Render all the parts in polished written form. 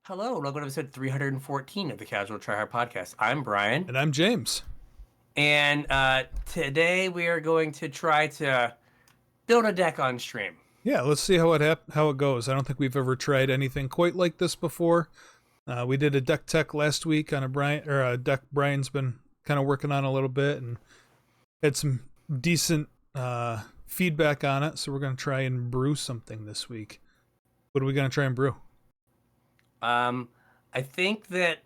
Hello, and welcome to episode 314 of the Casual Try Hard podcast. I'm Brian, And I'm James. and today we are going to try to build a deck on stream. Yeah, let's see how it goes. I don't think we've ever tried anything quite like this before. We did a deck tech last week on a deck Brian's been kind of working on a little bit and had some decent feedback on it. So we're going to try and brew something this week. What are we going to try and brew? I think that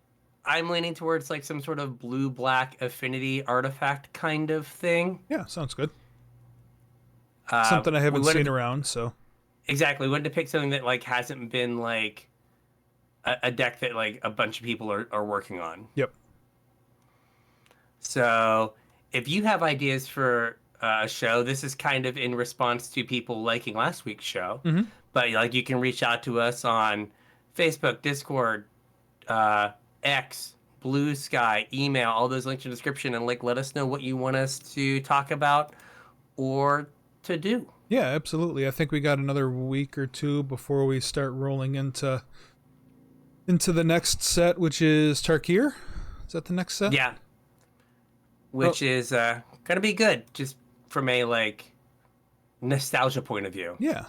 I'm leaning towards like some sort of blue-black affinity artifact kind of thing. Yeah, sounds good. Something I haven't seen around, so exactly. We wanted to pick something that like hasn't been like a deck that like a bunch of people are working on. yep. So if you have ideas for a show, this is kind of in response to people liking last week's show. Mm-hmm. But like you can reach out to us on Facebook, Discord, X, Blue Sky, email, all those links in the description, and like let us know what you want us to talk about or to do. Yeah, absolutely. I think we got another week or two before we start rolling into the next set, which is Tarkir. Is that the next set? Yeah. Which is gonna be good, just from a like nostalgia point of view. Yeah.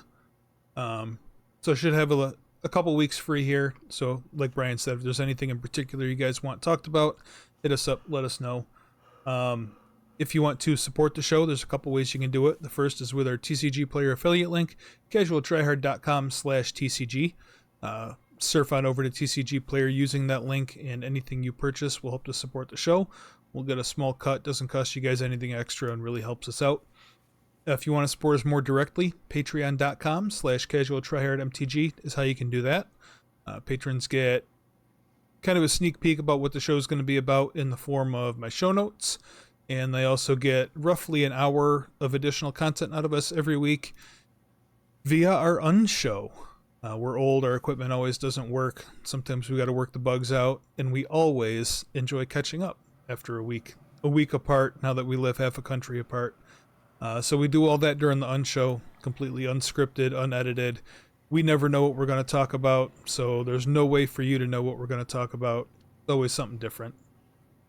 So should have a couple weeks free here. So like Brian said, if there's anything in particular you guys want talked about, hit us up, let us know. If you want to support the show, there's a couple ways you can do it. The first is with our TCG player affiliate link, CasualTryHard.com/TCG. Surf on over to TCG player using that link, and anything you purchase will help to support the show. We'll get a small cut, doesn't cost you guys anything extra, and really helps us out. If you want to support us more directly, patreon.com/CasualTryHardMTG is how you can do that. Patrons get kind of a sneak peek about what the show is going to be about in the form of my show notes, and they also get roughly an hour of additional content out of us every week via our unshow. We're old, our equipment always doesn't work. Sometimes we got to work the bugs out, and we always enjoy catching up after a week apart, now that we live half a country apart. So we do all that during the unshow, completely unscripted, unedited. We never know what we're going to talk about, so there's no way for you to know what we're going to talk about. It's always something different.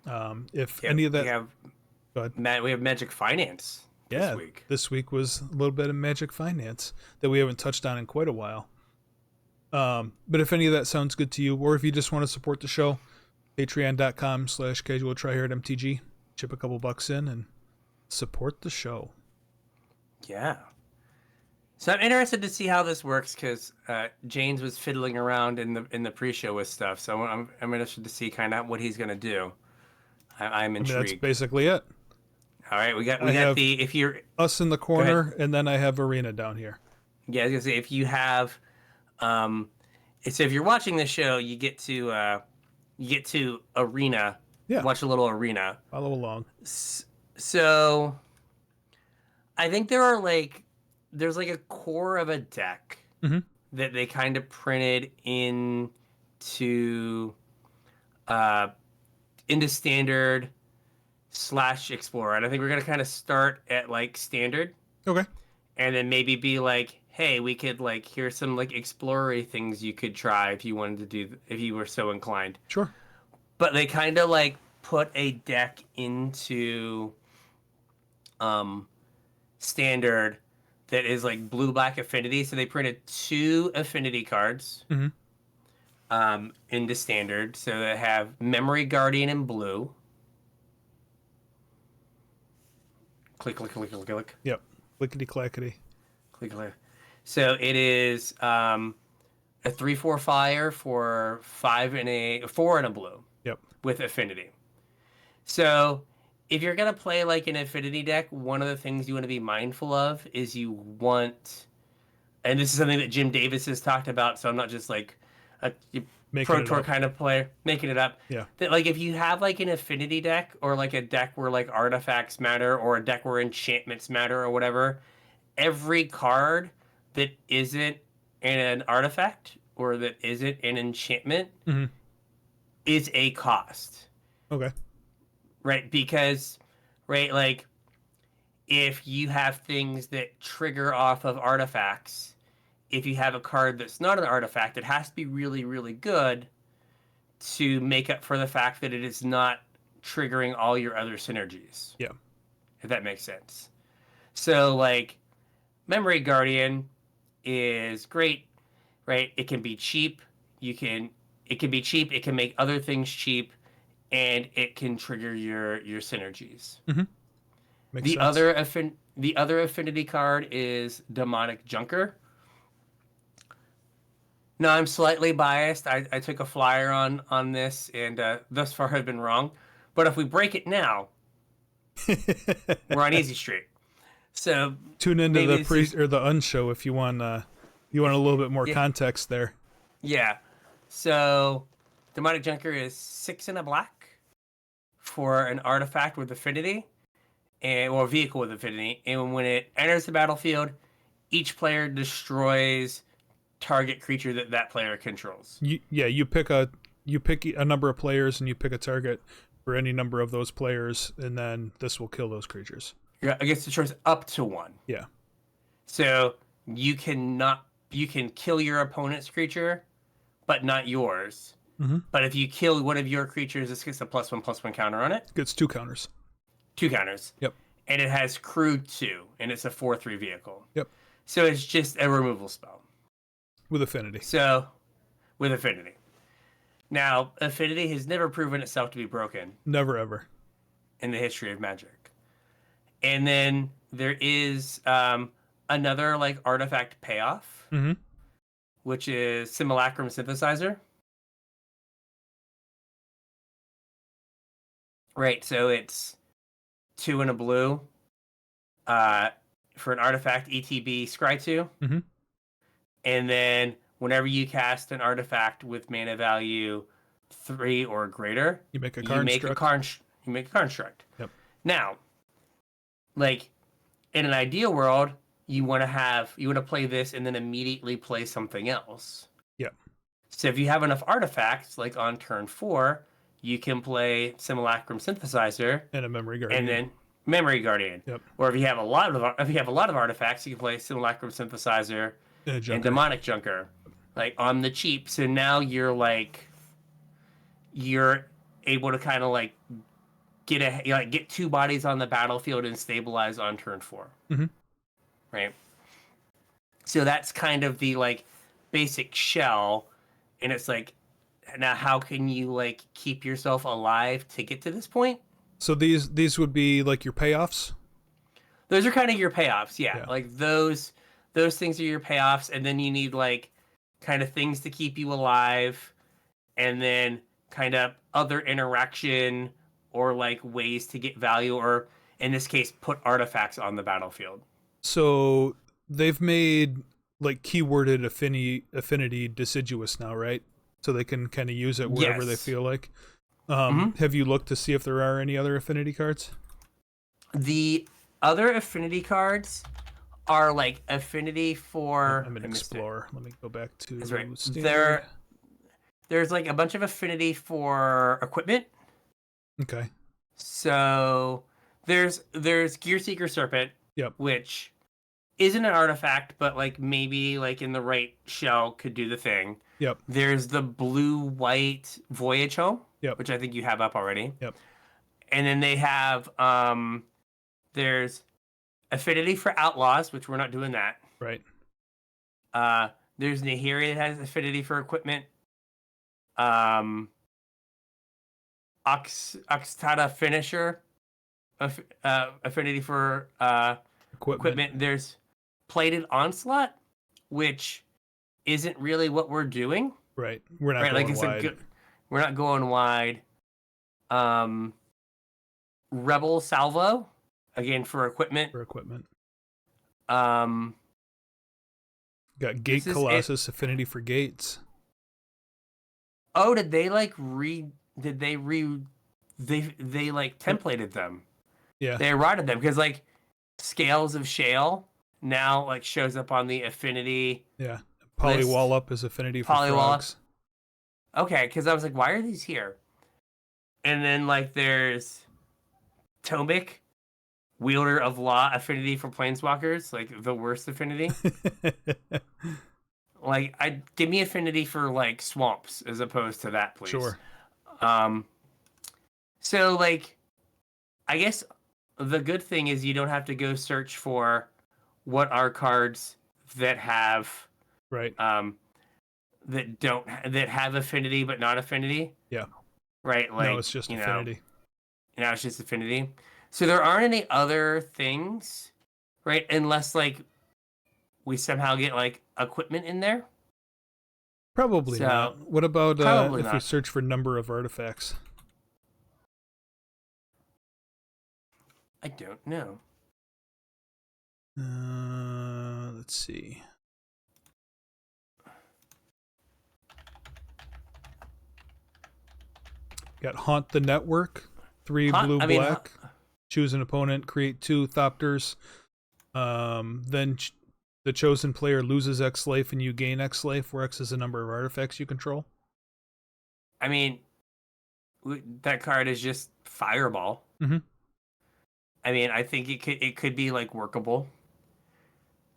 Any of that... We have Magic Finance this week. This week was a little bit of Magic Finance that we haven't touched on in quite a while. But if any of that sounds good to you, or if you just want to support the show, patreon.com/CasualTryHardMTG. Chip a couple bucks in and support the show. Yeah. So I'm interested to see how this works because James was fiddling around in the pre-show with stuff. So I'm interested to see kind of what he's gonna do. I'm intrigued. That's basically it. All right, we got the if you're us in the corner, and then I have Arena down here. Yeah, I was gonna say if you have, so if you're watching the show, you get to Arena. Yeah. Watch a little Arena. Follow along. So, I think there's like a core of a deck that they kind of printed into standard / explorer, and I think we're gonna kind of start at like standard. Okay. And then maybe be like, hey, we could like here's some like explorer things you could try if you wanted to do if you were so inclined. Sure. But they kind of like put a deck into standard that is like blue-black affinity. So they printed 2 affinity cards into standard. So they have Memory Guardian in blue. Click, click, click, click, click. Yep. Clickety clackety. Click, click. So it is a 3/4 fire for 4 and a blue. Yep. With affinity. So if you're gonna play like an affinity deck, one of the things you want to be mindful of is you want, and this is something that Jim Davis has talked about. So I'm not just like a Pro Tour kind of player making it up. Yeah. That like if you have like an affinity deck or like a deck where like artifacts matter or a deck where enchantments matter or whatever, every card that isn't an artifact or that isn't an enchantment is a cost. Okay. Right, because, right, like, if you have things that trigger off of artifacts if you have a card that's not an artifact, it has to be really, really good to make up for the fact that it is not triggering all your other synergies. Yeah. If that makes sense. So, like, Memory Guardian is great, right? It can be cheap. It can be cheap. It can make other things cheap, and it can trigger your synergies. Mm-hmm. Makes The sense. the other affinity card is Demonic Junker. Now, I'm slightly biased. I took a flyer on this, and thus far I've been wrong. But if we break it now, we're on easy street. So Tune into maybe the this is the unshow if you want a little bit more yeah, context there. yeah. So Demonic Junker is 6 and a black for an artifact with affinity, or a vehicle with affinity. And when it enters the battlefield, each player destroys target creature that player controls. You pick a number of players and you pick a target for any number of those players, and then this will kill those creatures. Yeah, I guess the choice up to 1. Yeah. So you can kill your opponent's creature, but not yours. Mm-hmm. But if you kill one of your creatures, this gets a +1/+1 counter on it. Gets 2 counters. 2 counters. Yep. And it has crew 2, and it's a 4/3 vehicle. Yep. So it's just a removal spell. With affinity. So, with affinity. Now, affinity has never proven itself to be broken Never ever. in the history of Magic. And then there is another like artifact payoff, Mm-hmm. which is Simulacrum Synthesizer. Right, so it's 2 and a blue for an artifact ETB Scry 2. Mm-hmm. And then whenever you cast an artifact with mana value 3 or greater, You make a you make a construct. Yep. Now, like in an ideal world, you want to play this and then immediately play something else. Yep. So if you have enough artifacts, like on turn 4, you can play Simulacrum Synthesizer And a Memory Guardian. and then Memory Guardian. Yep. Or if you have a lot of artifacts, you can play Simulacrum Synthesizer and Demonic Junker, like on the cheap. So now you're able to kind of like get 2 bodies on the battlefield and stabilize on turn 4. Mm-hmm. Right. So that's kind of the like basic shell, and it's like, now how can you like keep yourself alive to get to this point? So these would be like your payoffs? Those are kind of your payoffs, yeah. Yeah. Like those things are your payoffs, and then you need like kind of things to keep you alive, and then kind of other interaction or like ways to get value, or in this case put artifacts on the battlefield. So they've made like keyworded affinity deciduous now, right? So they can kind of use it wherever they Yes. feel like. Have you looked to see if there are any other affinity cards? The other affinity cards are like affinity for. I'm an explorer. Let me go back to That's right. standard. There's like a bunch of affinity for equipment. Okay. So there's Gearseeker Serpent, Yep. which isn't an artifact, but like maybe like in the right shell could do the thing. Yep. There's the blue-white Voyage Home, Yep. which I think you have up already. Yep. And then they have there's affinity for Outlaws, which we're not doing that. Right. There's Nahiri that has affinity for equipment. Oxtada Finisher, affinity for equipment. There's Plated Onslaught, which isn't really what we're doing. Right. We're not Right, going like it's wide. we're not going wide. Rebel Salvo, again for equipment. For equipment. Um, Got Gate Colossus affinity for gates. Oh, did they like they like templated them? Yeah. They eroded them because like Scales of Shale now like shows up on the affinity. Yeah. Polywall Up is affinity for frogs. Okay, because I was like, why are these here? And then like there's Tomic, Wielder of Law, affinity for planeswalkers, like the worst affinity. Like, I give me Affinity for like swamps as opposed to that, please. Sure. Um, so like, I guess the good thing is you don't have to go search for what are cards that have Right. um that have Affinity but not Affinity, Yeah. right? No, Like, it's just you know, Affinity. now it's just Affinity. So there aren't any other things, right? Unless like we somehow get like equipment in there. Probably So not. What about probably if we not. search for number of artifacts? I don't know. Let's see. Got Haunt the Network, 3 Hot. blue I mean, black. Choose an opponent, create 2 Thopters. Then the chosen player loses X life and you gain X life, where X is the number of artifacts you control. I mean, that card is just Fireball. Mm-hmm. I mean, I think it could be like workable.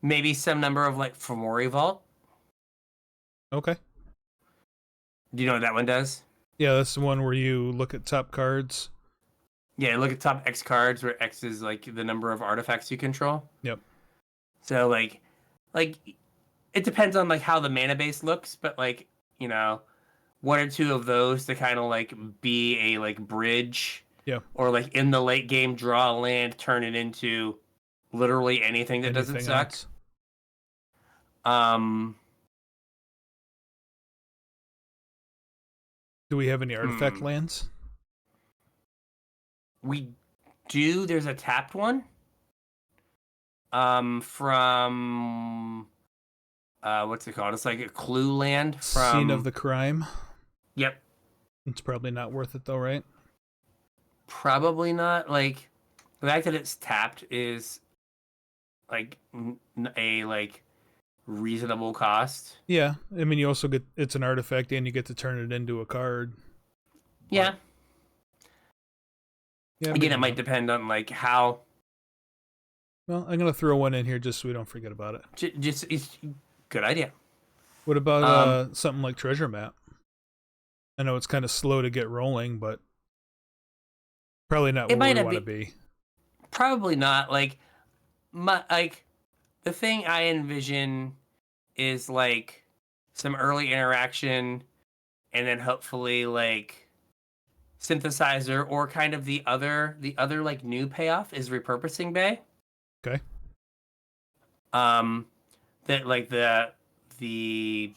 Maybe some number of like Fomori Vault. Okay. Do you know what that one does? Yeah, that's the one where you look at top cards. Yeah, look at top X cards where X is like the number of artifacts you control. Yep. So like it depends on like how the mana base looks, but like, you know, one or two of those to kind of like be a like bridge Yeah. or like in the late game draw a land, turn it into literally anything that doesn't Anything suck. else? Um, Do we have any artifact hmm. lands? We do. There's a tapped one. From what's it called? It's like a clue land Scene of from. the crime. Yep. It's probably not worth it though, right? Probably not. Like the fact that it's tapped is like a like reasonable cost. Yeah. I mean, you also get it's an artifact and you get to turn it into a card. But Yeah. yeah, Again, maybe it might not. depend on like how. Well, I'm gonna throw one in here just so we don't forget about it. Just it's good idea. What about Um, something like Treasure Map? I know it's kind of slow to get rolling, but probably not it where might we not want to be. be. Probably not. Like the thing I envision is like some early interaction, and then hopefully like synthesizer or kind of the other like new payoff is repurposing bay. Okay. Um, that like the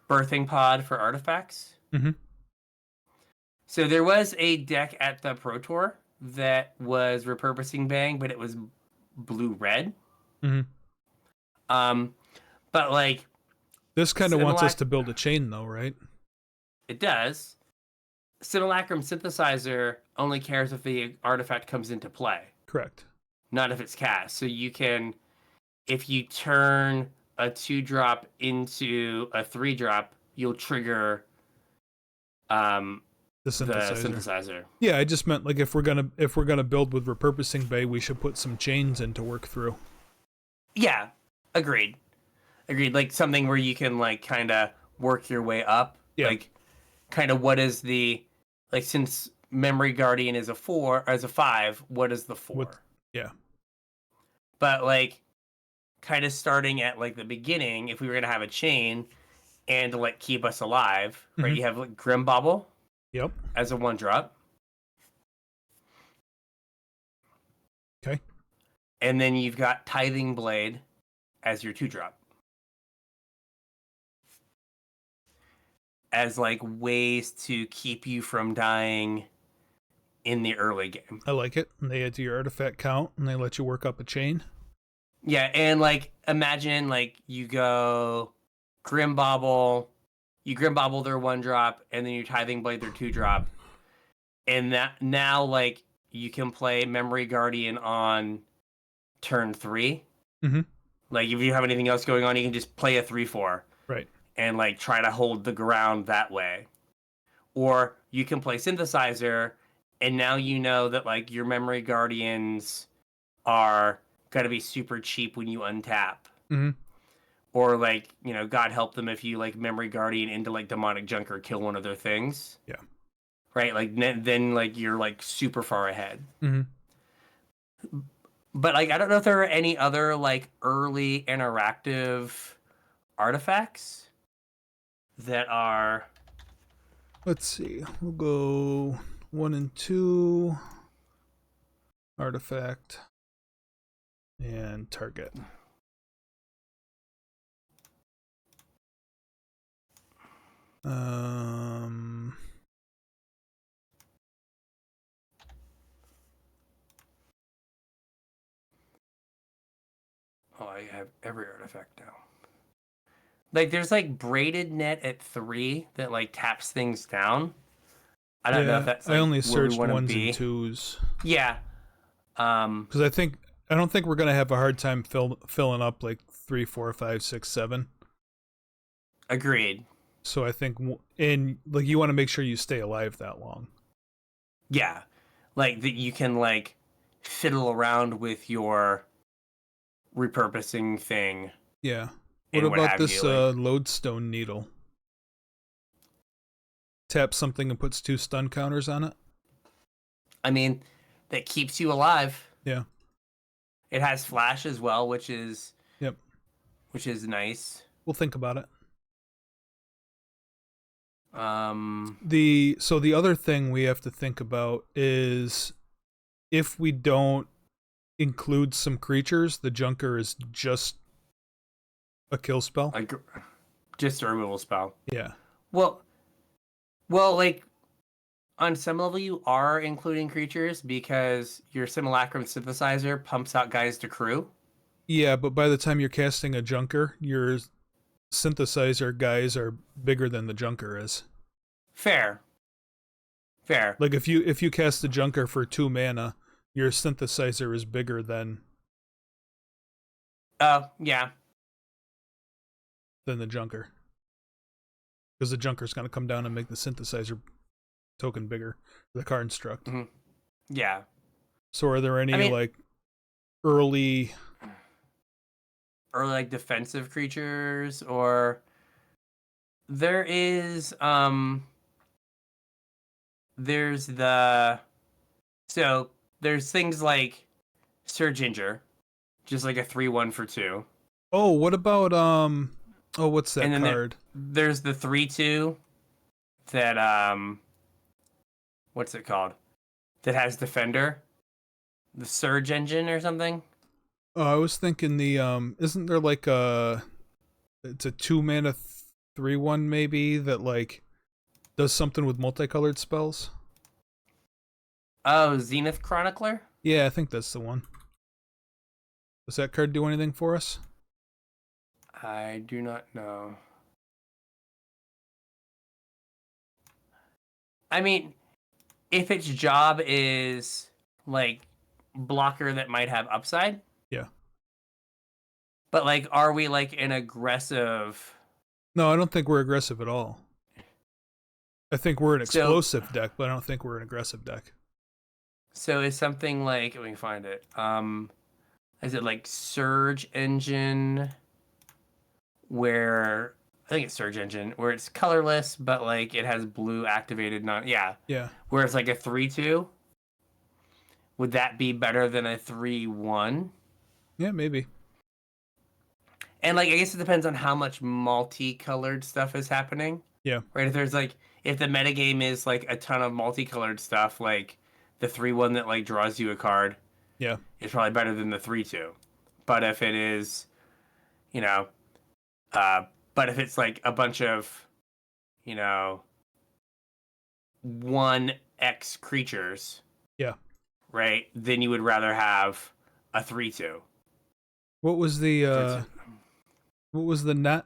birthing pod for artifacts. Mm-hmm. So there was a deck at the Pro Tour that was repurposing Bang, but it was blue red. Mm-hmm. Um, but like This kind of wants us Similac, to build a chain, though, right? it does. Simulacrum Synthesizer only cares if the artifact comes into play, Correct. not if it's cast. So you can, if you turn a 2-drop into a 3-drop, you'll trigger um, The the synthesizer. synthesizer. Yeah, I just meant like if we're gonna build with repurposing bay, we should put some chains in to work through. Yeah, agreed. Agreed. Like something where you can like kind of work your way up. Yeah. Like kind of what is the like since Memory Guardian is a 4 as a 5, what is the What? 4? Yeah. But like kind of starting at like the beginning, if we were gonna have a chain and to like keep us alive, right? Mm-hmm. You have like Grim Bobble Yep. as a 1-drop, Okay. and then you've got Tithing Blade as your 2-drop. As like ways to keep you from dying in the early game. I like it. And they add to your artifact count, and they let you work up a chain. Yeah, and like imagine like you go Grim Bobble, you Grim Bobble their 1-drop, and then you Tithing Blade their 2-drop, and that now like you can play Memory Guardian on turn 3. Mm-hmm. Like if you have anything else going on, you can just play a 3/4 Right. and like try to hold the ground that way. Or you can play Synthesizer, and now you know that like your Memory Guardians are gonna be super cheap when you untap. Mm-hmm. or like, God help them if you like memory guardian into like demonic junk or kill one of their things. Yeah. Right? Like then like you're like super far ahead. Mm-hmm. But like I don't know if there are any other like early interactive artifacts that are Let's see. We'll go 1 and 2 artifact and target. Um. Oh, I have every artifact now. Like there's like braided net at 3 that like taps things down. I don't know if Yeah, that's I like only where we searched want to 1s and be. 2s Yeah. because I don't think we're gonna have a hard time filling up like 3, 4, 5, 6, 7. Agreed. So I think and like you want to make sure you stay alive that long. Yeah. Like that you can like fiddle around with your repurposing thing Yeah. What and what about have this you. Like lodestone needle? Tap something and puts 2 stun counters on it. I mean, that keeps you alive. Yeah. It has flash as well, Yep. which is nice. We'll think about it. Um The other thing we have to think about is if we don't include some creatures, the Junker is just a kill spell. like just a removal spell. Yeah. Well, like on some level you are including creatures because your simulacrum synthesizer pumps out guys to crew. Yeah, but by the time you're casting a Junker, your synthesizer guys are bigger than the Junker is. Fair. Like if you cast a Junker for 2 mana, your synthesizer is bigger than Yeah. the Junker. Because the Junker's gonna come down and make the synthesizer token bigger, the card construct. Mm-hmm. Yeah. So are there any like early or like defensive creatures, or there is there's there's things like Sir Ginger, just like a 3/1 for 2. Oh, what about what's that And then card? there's the 3/2 that what's it called? That has Defender, the Surge Engine or something. Oh, I was thinking the isn't there like it's a 2 mana 3/1 maybe that like does something with multicolored spells? Oh, Zenith Chronicler? Yeah, I think that's the one. Does that card do anything for us? I do not know. I mean, if its job is like blocker that might have upside. Yeah. But like, are we like an aggressive? No, I don't think we're aggressive at all. I think we're an explosive deck, but I don't think we're an aggressive deck. So is something like, let me find it. Is it like Surge Engine, where I think it's Surge Engine, where it's colorless, but like it has blue activated Yeah. Where it's like a 3/2. Would that be better than a 3/1? Yeah, maybe. And like I guess it depends on how much multicolored stuff is happening. Yeah. Right? If the metagame is like a ton of multicolored stuff, like the 3/1 that like draws you a card, yeah, is probably better than the 3/2. But if it is, but if it's like a bunch of, 1x creatures, yeah, right? Then you would rather have a 3/2. What was the net?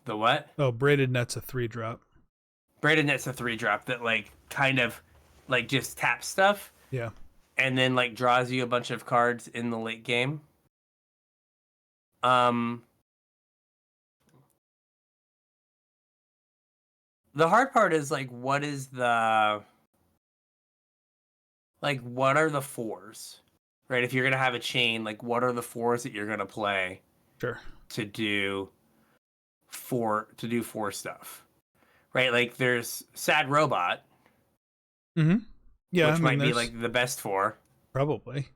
The what? Oh, braided net's a 3-drop. Braided net's a 3-drop that like kind of like just taps stuff. Yeah. And then like draws you a bunch of cards in the late game. The hard part is like what are the 4s? Right? If you're gonna have a chain, like what are the 4s that you're gonna play? Sure. to do four stuff. Right? Like there's Sad Robot, Mm-hmm. Yeah, I which mean, might be there's like the best four probably.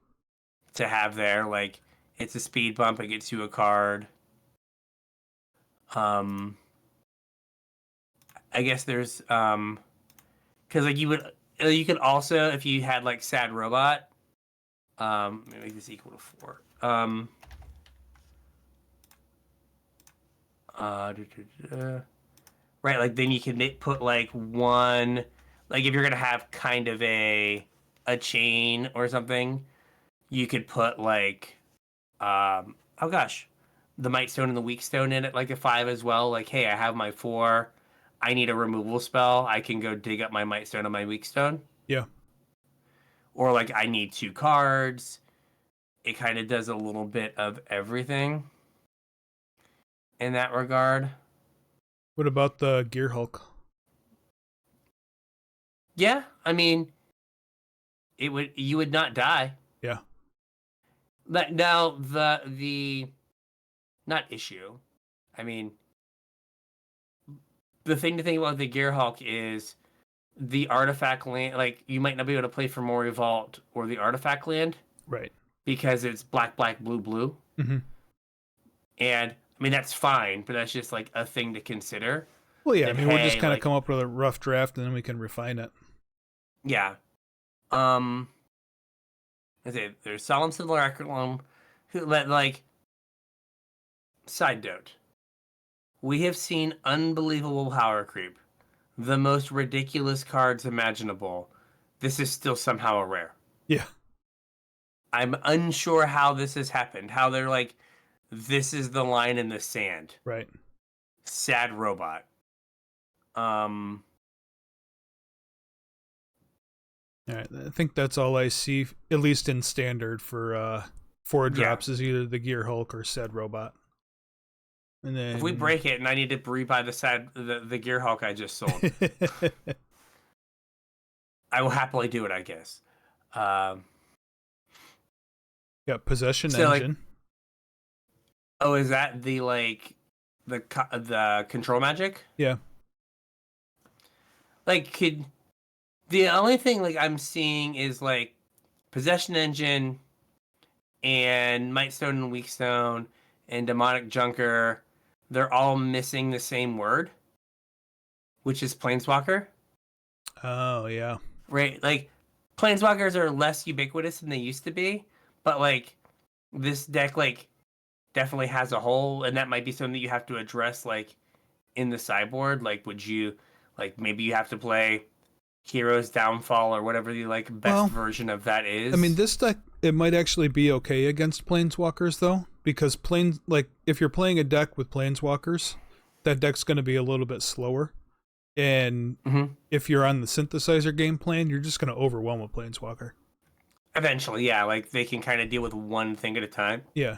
to have there. Like it's a speed bump, it gets you a card. Um I guess there's because like you could also, if you had like Sad Robot, let me make this equal to 4. Da, da, da. Right, like then you can put like one, like if you're gonna have kind of a chain or something, you could put like oh gosh, the Might Stone and the Weak Stone in it like a 5 as well. Like, hey, I have my 4. I need a removal spell. I can go dig up my Might Stone and my Weak Stone. Yeah. Or like I need 2 cards. It kind of does a little bit of everything in that regard. What about the Gear Hulk? Yeah, I mean, you would not die. Yeah. But now the not issue. I mean, the thing to think about the Gear Hulk is the artifact land. Like you might not be able to play for Mori Vault or the artifact land Right. because it's black, black, blue, blue. Mm-hmm. And I mean that's fine, but that's just like a thing to consider. Well, yeah. I That mean, we'll just hey, kind of like come up with a rough draft, and then we can refine it. yeah, um, there's Solemn Simulacrum. Who let like side note. We have seen unbelievable power creep, the most ridiculous cards imaginable. This is still somehow a rare. Yeah. I'm unsure how this has happened. How they're like, this is the line in the sand. Right. Sad Robot. Um, All right. I think that's all I see, at least in standard for 4 yeah. drops, is either the Gear Hulk or Said Robot. And then If we break it and I need to rebuy the Gear Hulk I just sold, I will happily do it. I guess. Yeah, Possession So like, Engine. oh, is that the like the control magic? Yeah. Like, could the only thing like I'm seeing is like Possession Engine and Might Stone and Weak Stone and Demonic Junker. They're all missing the same word, which is Planeswalker. Oh, yeah. Right? Like Planeswalkers are less ubiquitous than they used to be, but like this deck like definitely has a hole, and that might be something that you have to address like in the sideboard. Like, would you like maybe you have to play Hero's Downfall or whatever the like best version of that is? I mean, this deck, it might actually be okay against Planeswalkers, though, because if you're playing a deck with Planeswalkers, that deck's going to be a little bit slower. And if you're on the synthesizer game plan, you're just going to overwhelm a Planeswalker. Eventually, yeah, like they can kind of deal with one thing at a time. Yeah.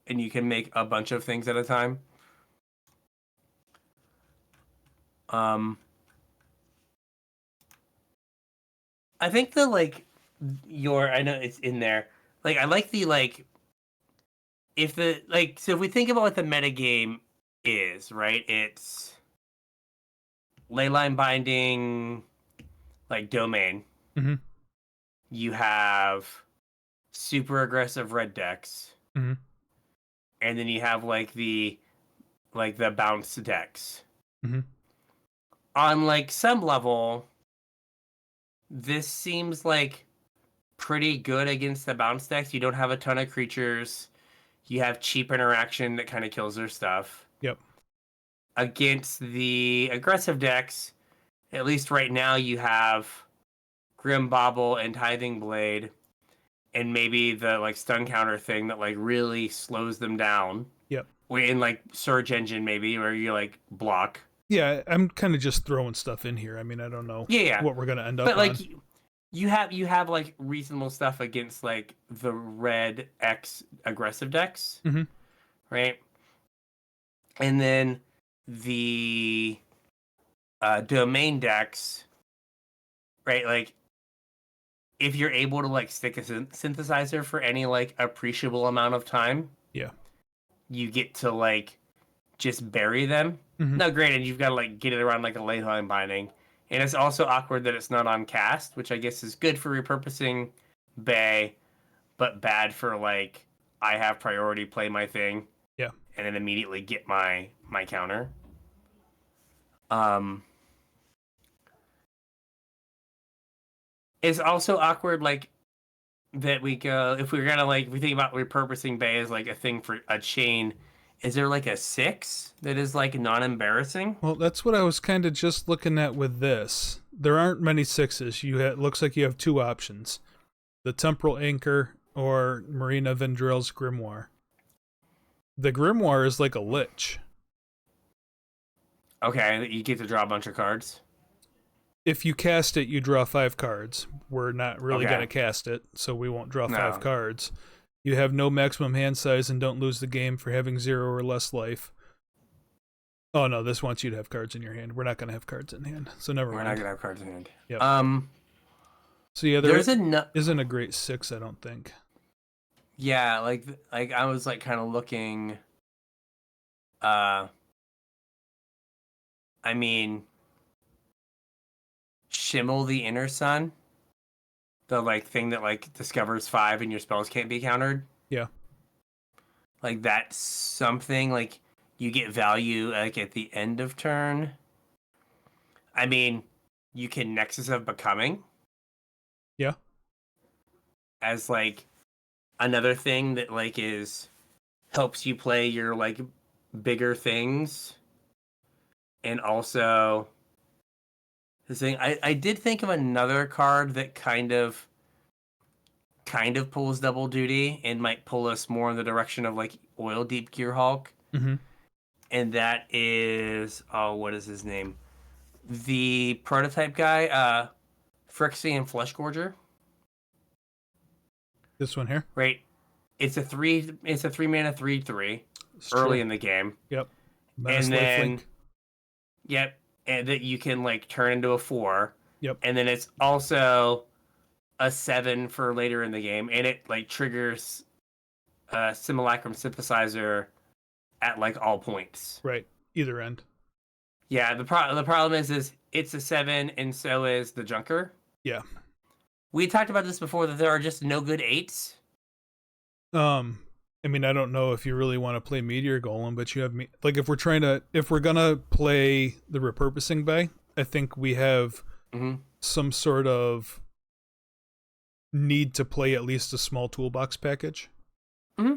And you can make a bunch of things at a time. I think the like I know it's in there. Like I like the like if the like so if we think about what the meta game is, right? It's Leyline Binding, like Domain. Mm-hmm. You have super aggressive red decks. Mm-hmm. And then you have like the bounce decks. Mm-hmm. On like some level, this seems like pretty good against the bounce decks. You don't have a ton of creatures. You have cheap interaction that kind of kills their stuff. Yep. Against the aggressive decks, at least right now, you have Grim Bauble and Tithing Blade, and maybe the like stun counter thing that like really slows them down. Yep. In like Surge Engine maybe, where you like block. Yeah, I'm kind of just throwing stuff in here. I mean, I don't know what we're going to end up but like on. you have like reasonable stuff against like the red X aggressive decks. Mm-hmm. Right? And then the domain decks, right? Like if you're able to like stick a synthesizer for any like appreciable amount of time, yeah, you get to like just bury them. Mm-hmm. Now, granted, you've got to like get it around like a leyline binding, and it's also awkward that it's not on cast, which I guess is good for repurposing Bay, but bad for like I have priority, play my thing, Yeah. and then immediately get my counter. Um, it's also awkward like that we go if we're gonna like if we think about repurposing Bay as like a thing for a chain. Is there like a 6 that is like non-embarrassing? Well, that's what I was kind of just looking at with this. There aren't many 6s. Looks like you have 2 options: the Temporal Anchor or Marina Vendrell's Grimoire. The Grimoire is like a lich. Okay, you get to draw a bunch of cards. If you cast it, you draw 5 cards. We're not really Okay. going to cast it, so we won't draw 5 No. cards. You have no maximum hand size and don't lose the game for having 0 or less life. Oh no, this wants you to have cards in your hand. We're not going to have cards in hand, so never We're mind. not gonna have cards in hand. Yep. So yeah, There's a isn't a great 6, I don't think. yeah, like I was like kind of looking. I mean, Shimmel the Inner Sun, the like thing that like discovers 5 and your spells can't be countered. Yeah. Like that's something like you get value like at the end of turn. I mean, you can Nexus of Becoming. Yeah. As like another thing that like is helps you play your like bigger things, and also the thing I did think of another card that kind of pulls double duty and might pull us more in the direction of like Oil Deep Gear Hulk, Mm-hmm. and that is what is his name, the prototype guy, Phyrexian Flesh Gorger. This one here. Right, it's a 3 mana 3/3 It's early true. in the game. Yep. Menace And then lifelink. yep, and that you can like turn into a 4. Yep. And then it's also a 7 for later in the game, and it like triggers a Simulacrum Synthesizer at like all points. Right. Either end. Yeah, the problem is it's a 7, and so is the Junker. Yeah. We talked about this before that there are just no good 8s. I mean, I don't know if you really want to play Meteor Golem, but you have me like if we're gonna play the repurposing bay, I think we have some sort of need to play at least a small toolbox package. Mm-hmm.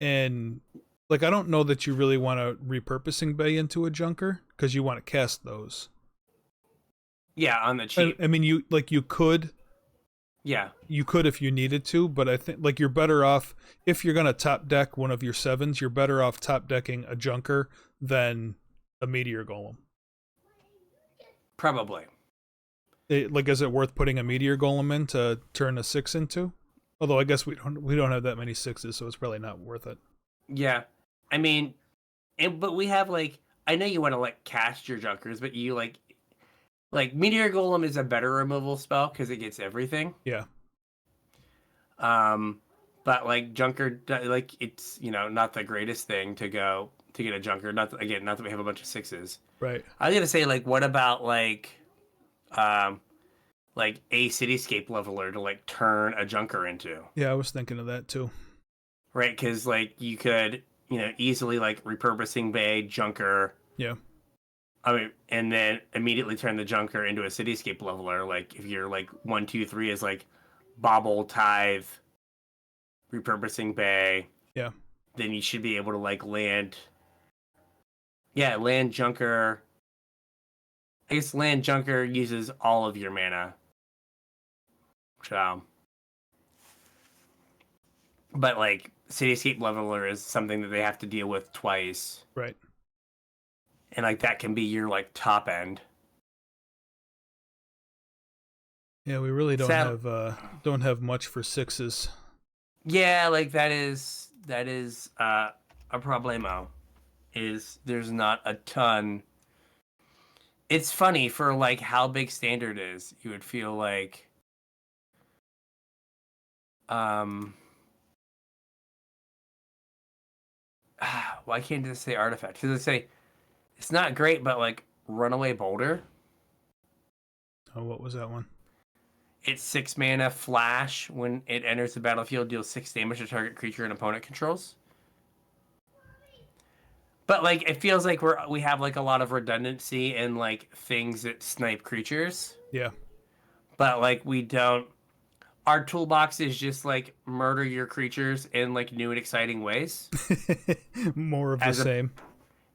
And like I don't know that you really want to repurposing bay into a junker because you want to cast those. Yeah, on the cheap. I mean, you could. Yeah. You could if you needed to, but I think like you're better off if you're gonna top deck one of your 7s. You're better off top decking a junker than a Meteor Golem. Probably. Is it worth putting a Meteor Golem in to turn a 6 into? Although I guess we don't have that many 6s, so it's probably not worth it. Yeah, I mean, but we have like I know you want to like cast your Junkers, but you like Meteor Golem is a better removal spell because it gets everything. Yeah. But like Junker, like it's not the greatest thing to get a Junker. Not that we have a bunch of 6s. Right. I was gonna say like what about like a Cityscape Leveler to like turn a Junker into? Yeah, I was thinking of that too. Right, because like you could easily like repurposing Bay Junker. Yeah. I mean, and then immediately turn the Junker into a Cityscape Leveler. Like if you're like 1, 2, 3 is like Bobble, Tithe, repurposing Bay. Yeah. Then you should be able to like land. Yeah, land Junker. I guess land Junker uses all of your mana. So, but like Cityscape Leveler is something that they have to deal with twice. Right. And like that can be your like top end. Yeah, we really don't have much for 6s. Yeah, like that is a problemo. Is there's not a ton. It's funny for like how big standard is. You would feel like Why can't it just say artifact? Because it say it's not great, but like runaway boulder. Oh, what was that one? It's 6 mana flash. When it enters the battlefield, deals 6 damage to target creature and opponent controls. But like it feels like we have like a lot of redundancy in like things that snipe creatures. Yeah. But like we don't. Our toolbox is just like murder your creatures in like new and exciting ways. More of the As a same.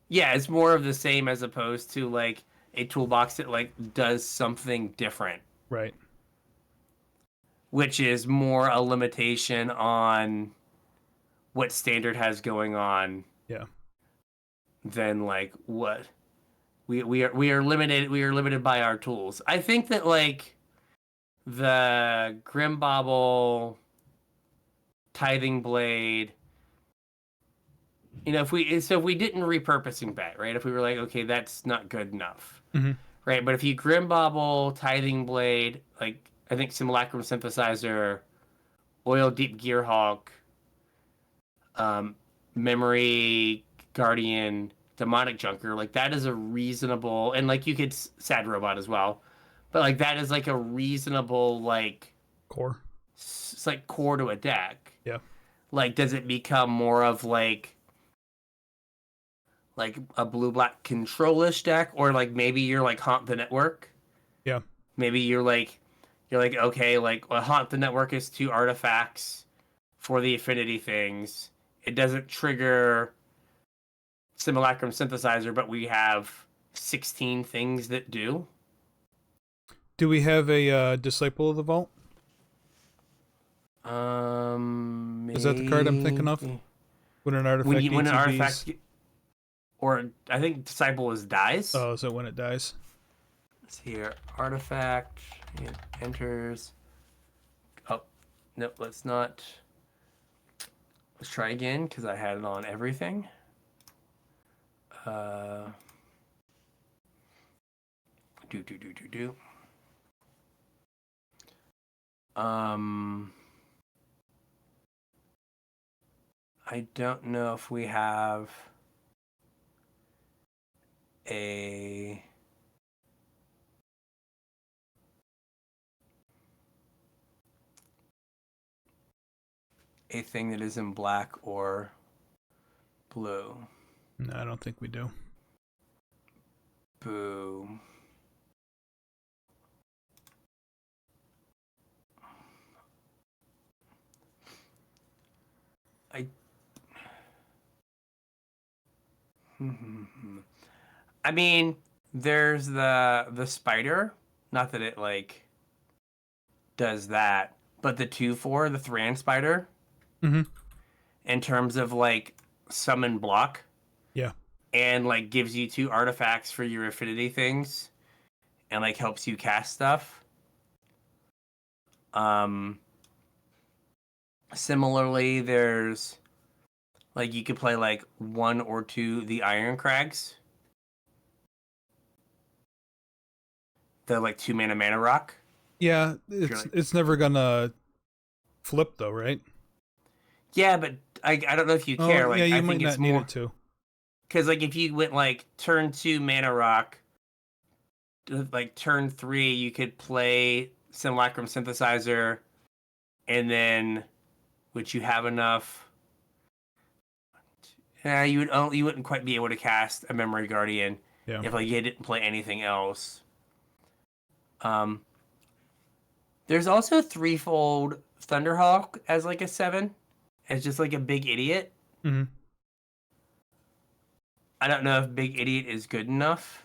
Yeah, it's more of the same as opposed to like a toolbox that like does something different, Right. which is more a limitation on what standard has going on Yeah. than like what we are limited by our tools. I think that like the Grimbobble, Tithing Blade, if we didn't repurposing bet, right? If we were like, okay, that's not good enough. Hmm. Right, but if you Grimbobble, Tithing Blade, like I think Simulacrum Synthesizer, Oil Deep Gearhawk, um, Memory Guardian, Demonic Junker, like that is a reasonable, and like you could Sad Robot as well, but like that is like a reasonable like Core. it's like core to a deck. Yeah. Like, does it become more of like a blue black controlish deck, or like maybe you're like Haunt the Network? Yeah. Maybe you're like okay, like well, Haunt the Network is 2 artifacts for the affinity things. It doesn't trigger Simulacrum Synthesizer, but we have 16 things that do. Do we have a Disciple of the Vault? Is that the card I'm thinking of? Maybe When an when artifact you when an ETBs. artifact, or I think Disciple is dies. Oh, is that when it dies? Let's see here, artifact, it enters. Oh, nope, let's not. Let's try again because I had it on everything. Uh, do. Um, I don't know if we have a thing that is in black or blue. No, I don't think we do. Boo. I I mean, there's the spider. Not that it like does that, but the 2/4, the Thran spider, Mm-hmm. in terms of like summon block Yeah. and like gives you 2 artifacts for your affinity things and like helps you cast stuff. Um, Similarly, there's like you could play like 1 or 2 the Iron Crags. The like 2 mana rock. Yeah, If you're it's like, it's never gonna flip though, right? yeah, but I don't know if you Oh, care. yeah, Like I you might think it's not need more it to. because like if you went like turn 2 mana rock, like turn 3 you could play Simulacrum Synthesizer, and then would you have enough? Yeah, you wouldn't quite be able to cast a Memory Guardian Yeah. if like you didn't play anything else. Um, there's also Threefold Thunderhawk as like a 7, as just like a big idiot. Mm-hmm. I don't know if big idiot is good enough.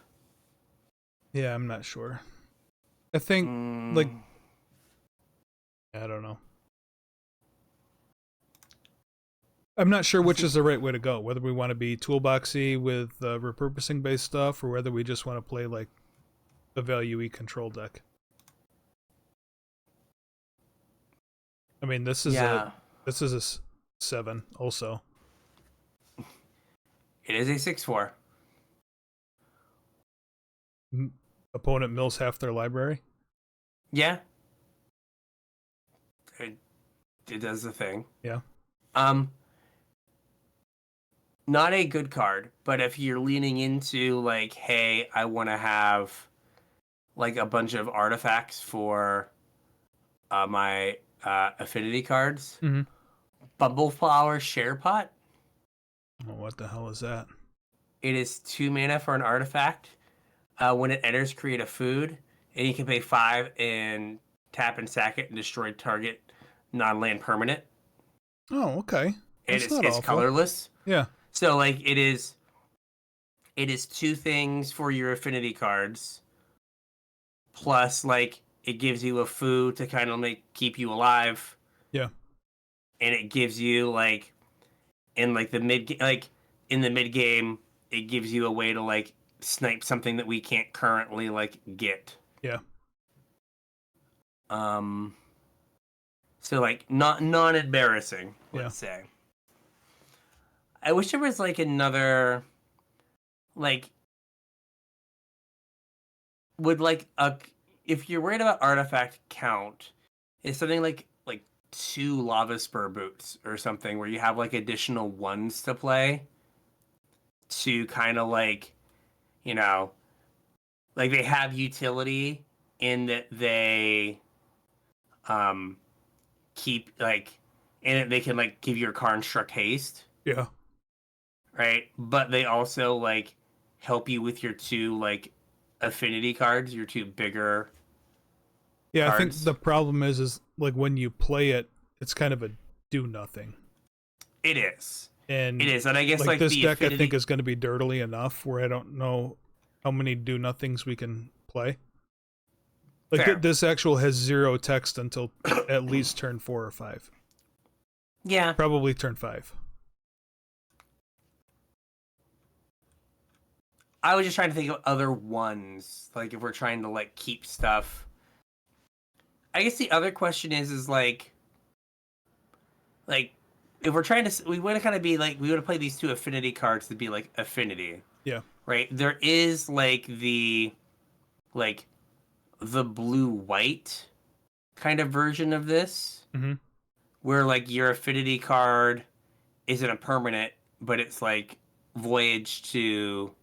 Yeah, I'm not sure. I think like Mm, I don't know. I'm not sure which is the right way to go. Whether we want to be toolboxy with repurposing based stuff, or whether we just want to play like a value E control deck. I mean, yeah, this is a 7 also. it is a 6/4. Opponent mills half their library. Yeah, it does the thing. Yeah. Um, not a good card, but if you're leaning into like, hey, I want to have like a bunch of artifacts for my affinity cards, Mm-hmm. Bumbleflower Sharepot. Well, what the hell is that? It is 2 mana for an artifact. When it enters, create a food, and you can pay 5 and tap and sack it and destroy target non-land permanent. Oh, okay. And That's not it's awful. colorless. Yeah. So like it is two things for your affinity cards. Plus, like it gives you a food to kind of make keep you alive, Yeah. and it gives you like in like the mid like in the mid game, it gives you a way to like snipe something that we can't currently like get. Yeah. Um, so like not non embarrassing, Yeah. let's say. I wish there was like another like would like a if you're worried about artifact count, it's something like 2 lava spur boots or something where you have like additional ones to play to kind of like you know like they have utility in that they um keep like in it they can like give your car instruct haste, Yeah. right? But they also like help you with your two like affinity cards, your two bigger Yeah, I think cards. the problem is like when you play it, it's kind of a do nothing. It is. It And is. And I guess like like this the deck I think affinity is going to be dirtily enough where I don't know how many do nothings we can play. Like fair. this actual has 0 text until at least turn 4 or 5. Yeah. Probably turn 5. I was just trying to think of other ones. Like if we're trying to like keep stuff. I guess the other question is like if we're trying to we want to kind of be like we want to play these two affinity cards to be like affinity, Yeah. right? There is like the blue white kind of version of this Mhm. where like your affinity card isn't a permanent, but it's like voyage to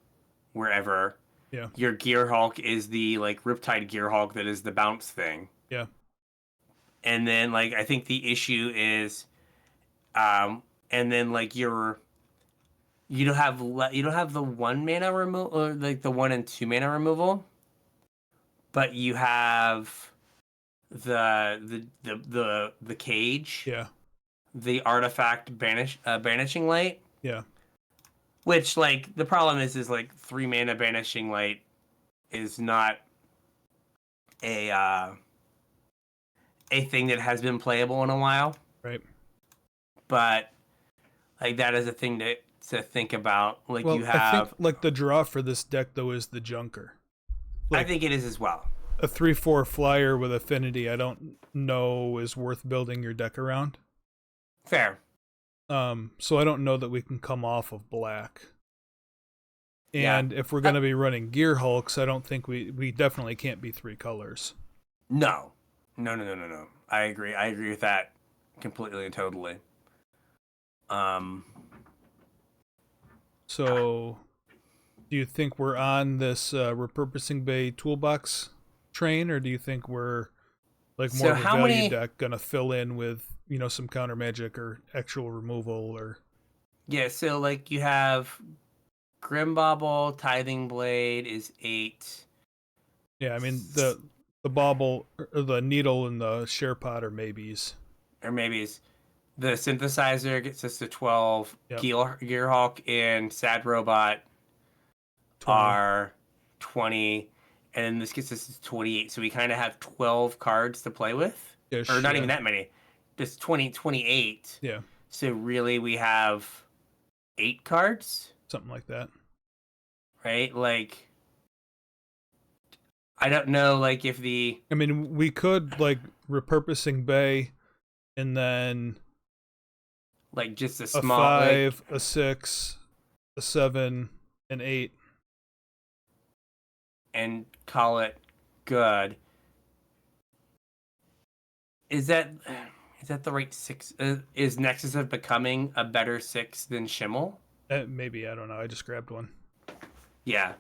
wherever. Yeah. Your Gearhulk is the like Riptide Gearhulk that is the bounce thing. Yeah. And then like I think the issue is and then like you don't have the 1 mana removal or like the 1 and 2 mana removal, but you have the cage, Yeah. the artifact banishing light, Yeah. which like the problem is like 3 mana banishing light is not a a thing that has been playable in a while, Right. but like that is a thing to think about. Like you Well, I think have, like the draw for this deck though is the Junker. I Like think it is as well. a 3/4 flyer with affinity, I don't know is worth building your deck around. Fair, So I don't know that we can come off of black. yeah. And if we're Uh, going to be running Gear Hulks, I don't think we definitely can't be 3 colors. no, no. I agree with that completely and totally. Um, So do you think we're on this repurposing bay toolbox train, or do you think we're like more so of a how value many? deck gonna fill in with some counter magic or actual removal or Yeah, so like you have Grimbauble, Tithing Blade is 8. yeah, I mean the bauble or the needle and the share pot are maybes. Or maybe it's the synthesizer gets us to 12. Yep, Gearhawk and Sad Robot 20. are 20. And then this gets us to 28. So we kind of have 12 cards to play with. Or Ish, not even yeah. that many. Just 28. Yeah, So really we have 8 cards, something like that. right? Like, I don't know, like, if the. I mean, we could like repurposing bay and then Like, just a a small. Like, 5, a 6, a 7, an 8. and call it good. Is that is that the right 6? Is Nexus of Becoming a better 6 than Schimmel? Maybe, I don't know. I just grabbed one. Yeah.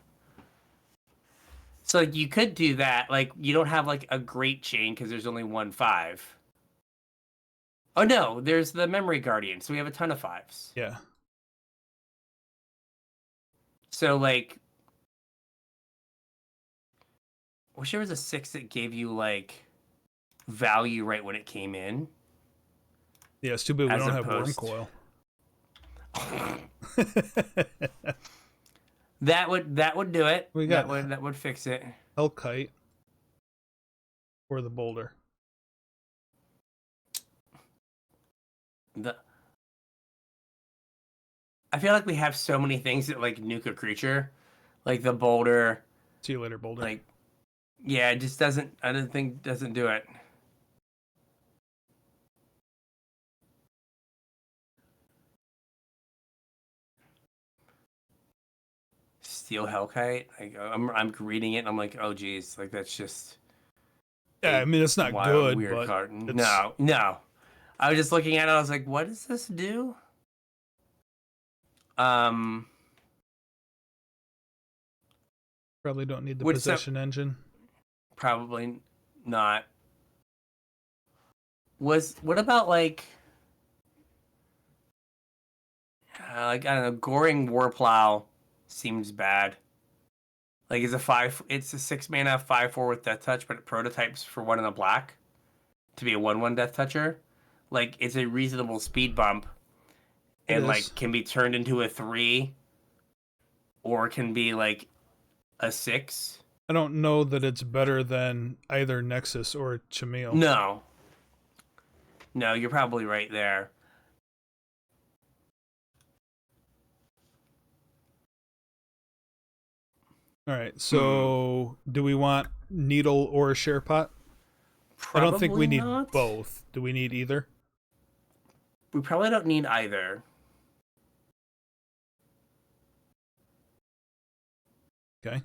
So you could do that. Like you don't have like a great chain because there's only 1 5. Oh no, there's the memory guardian, so we have a ton of 5s. Yeah. So like, wish there was a 6 that gave you like value right when it came in, Yeah, it's too bad we as don't have worm opposed. coil. That would do it. We That got would fix it. Hellkite or the boulder. The I feel like we have so many things that like nuke a creature, like the boulder. See you later, boulder. Like, yeah, it just doesn't. I don't think doesn't do it. Steel Hellkite. Like I'm reading it and I'm like, oh geez, like that's just Yeah, I a mean it's not wild good, weird but card. it's No, no. I was just looking at it. I was like, what does this do? Um, probably don't need the would some possession engine. probably not. What about like I don't know, Goring Warplow seems bad. Like it's a 6 mana 5/4 with Death Touch, but it prototypes for 1 in a black to be a 1/1 Death Toucher. Like it's a reasonable speed bump, It and is. like can be turned into a 3, or can be like a 6. I don't know that it's better than either Nexus or Chameel. No, no, you're probably right there. All right, Hmm. so do we want needle or a share pot? I don't think we Probably need not. both. Do we need either? We probably don't need either. Okay.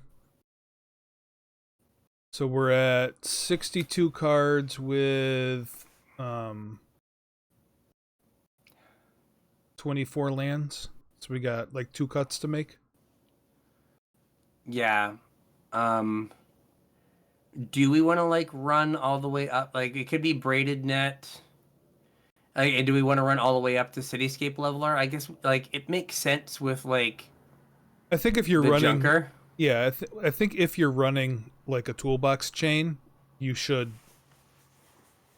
So we're at 62 cards with 24 lands. So we got like 2 cuts to make. Yeah. Um. Do we want to like run all the way up? Like it could be braided net. And do we want to run all the way up to Cityscape Leveler? I guess like it makes sense with like I think if you're the running, Junker. yeah, I think if you're running like a toolbox chain, you should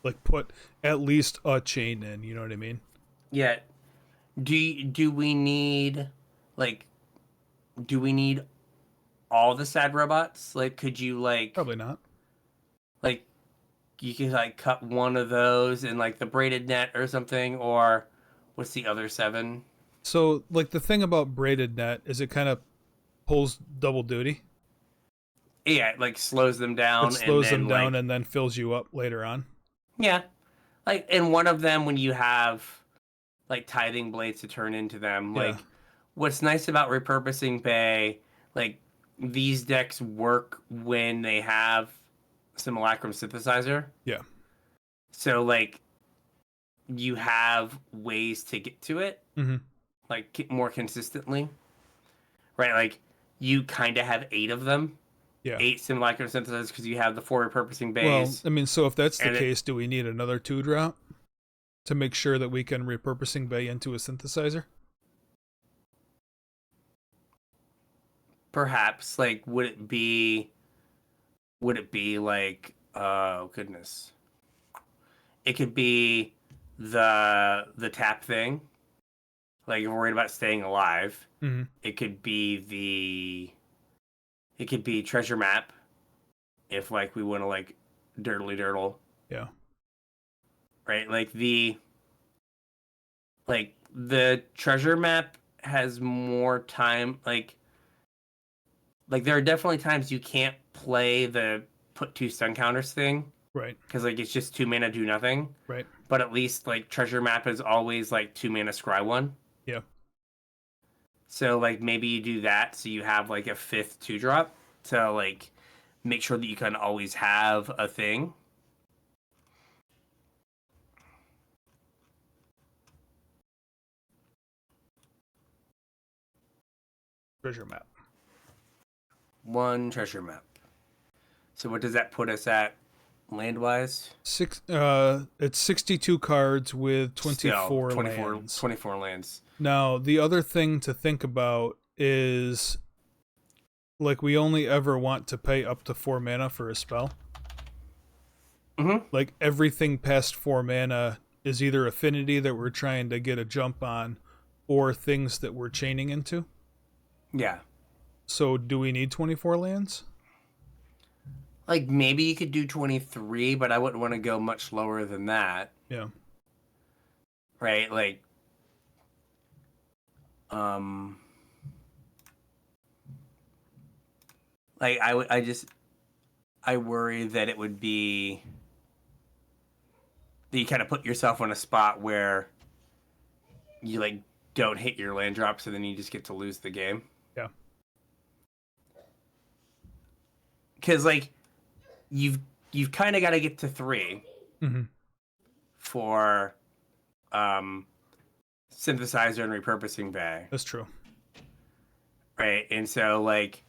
like put at least a chain in, you know what I mean? Yeah. Do we need like do we need all the sad robots? Like could you Probably not. like you could like cut one of those in like the braided net or something, or what's the other 7? So like the thing about braided net is it kind of pulls double duty. Yeah, it like slows them It down and slows them then down like and then fills you up later on. yeah. Like in one of them when you have like tithing blades to turn into them, Yeah. like what's nice about repurposing Bay, like these decks work when they have Simulacrum Synthesizer. Yeah. So like you have ways to get to it Mm-hmm. like more consistently, right? Like you kind of have 8 of them, Yeah. 8 Simulacrum Synthesizers because you have the 4 repurposing Well, bays, I mean, so if that's the and it case, do we need another 2 drop to make sure that we can repurposing bay into a synthesizer? perhaps like would it be like oh goodness, it could be the tap thing. Like if you're worried about staying alive, Mm-hmm. it could be treasure map if like we want to like dirtly dirtle, Yeah. right? Like the treasure map has more time. Like there are definitely times you can't play the put 2 stun counters thing Right. because like it's just 2 mana do nothing. Right. But at least like treasure map is always like 2 mana scry 1. Yeah. So like maybe you do that so you have like a 5th 2 drop to like make sure that you can always have a thing. treasure map. 1 treasure map. So what does that put us at land-wise? It's 62 cards with 24 Still, lands. 24 lands. Now, the other thing to think about is, like, we only ever want to pay up to 4 mana for a spell. Mm-hmm. Like, everything past 4 mana is either affinity that we're trying to get a jump on, or things that we're chaining into. Yeah. So, do we need 24 lands? Like, maybe you could do 23, but I wouldn't want to go much lower than that. Yeah. Right? Like, like I worry that it would be that you kind of put yourself in a spot where you like don't hit your land drops and then you just get to lose the game. Yeah. Because like you've kind of got to get to 3 for synthesizer and repurposing bay. That's true. Right. And so like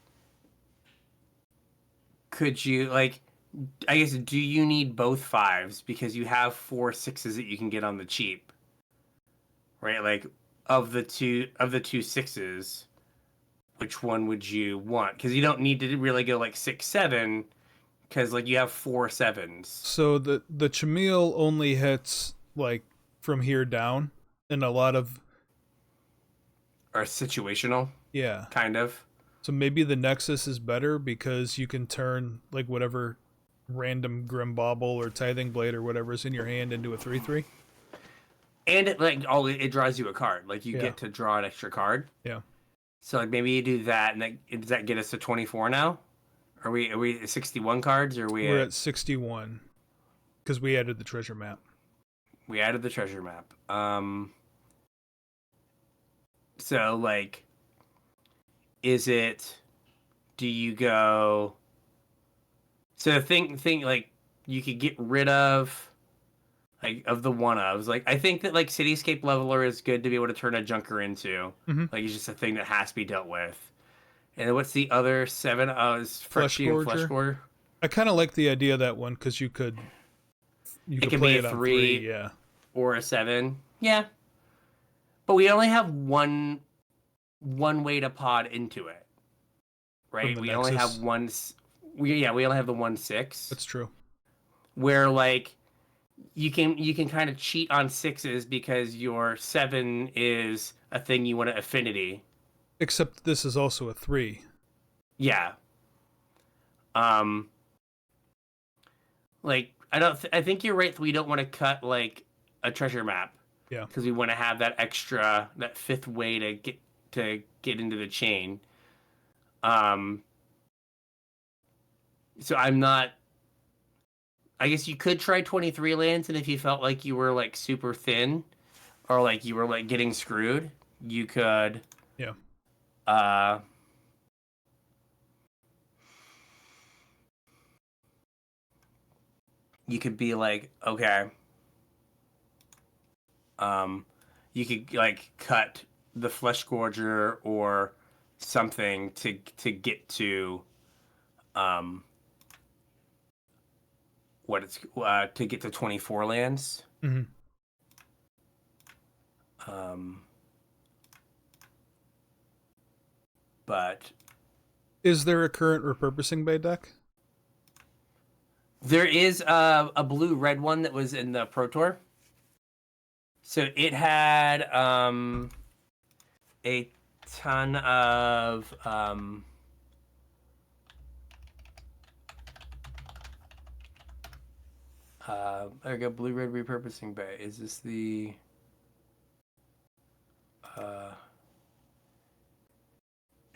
could you like I guess do you need both 5s because you have 4 6s that you can get on the cheap? Right? Like of the two 6s, which one would you want? Because you don't need to really go like 6 7 because like you have 4 7s. So the Chameel only hits like from here down, and a lot of Or situational. Yeah. Kind of. So maybe the Nexus is better because you can turn like whatever random Grim Bauble or Tithing Blade or whatever's in your hand into a 3/3. And it like it draws you a card. Like you get to draw an extra card. Yeah. So like maybe you do that, and does that get us to 24 now? Are we at 61 cards, or we're at 61 because we added the treasure map. We added the treasure map. So like, is it? Do you go? So think like you could get rid of like of the one-ofs. Like I think that like Cityscape Leveler is good to be able to turn a junker into. Like it's just a thing that has to be dealt with. And then what's the other 7? Is Flesh Gorger. I kind of like the idea of that one because you could play be it a on 3, yeah, or a 7. Yeah, but we only have one way to pod into it, right? We only have one. We only have the 1 6. That's true. Where like you can kind of cheat on 6s because your 7 is a thing you want to affinity. Except this is also a 3. Yeah. Like I think you're right. We don't want to cut like a treasure map. Yeah. Because we want to have that 5th way to get into the chain. So I'm not. I guess you could try 23 lands, and if you felt like you were like super thin, or like you were like getting screwed, you could. Yeah. You could be like, okay. You could like cut the Flesh Gorger or something to get to, what it's to get to 24 lands. But is there a current repurposing bay deck? There is a blue-red one that was in the Pro Tour. So it had a ton of there we go, blue-red repurposing bay. Is this the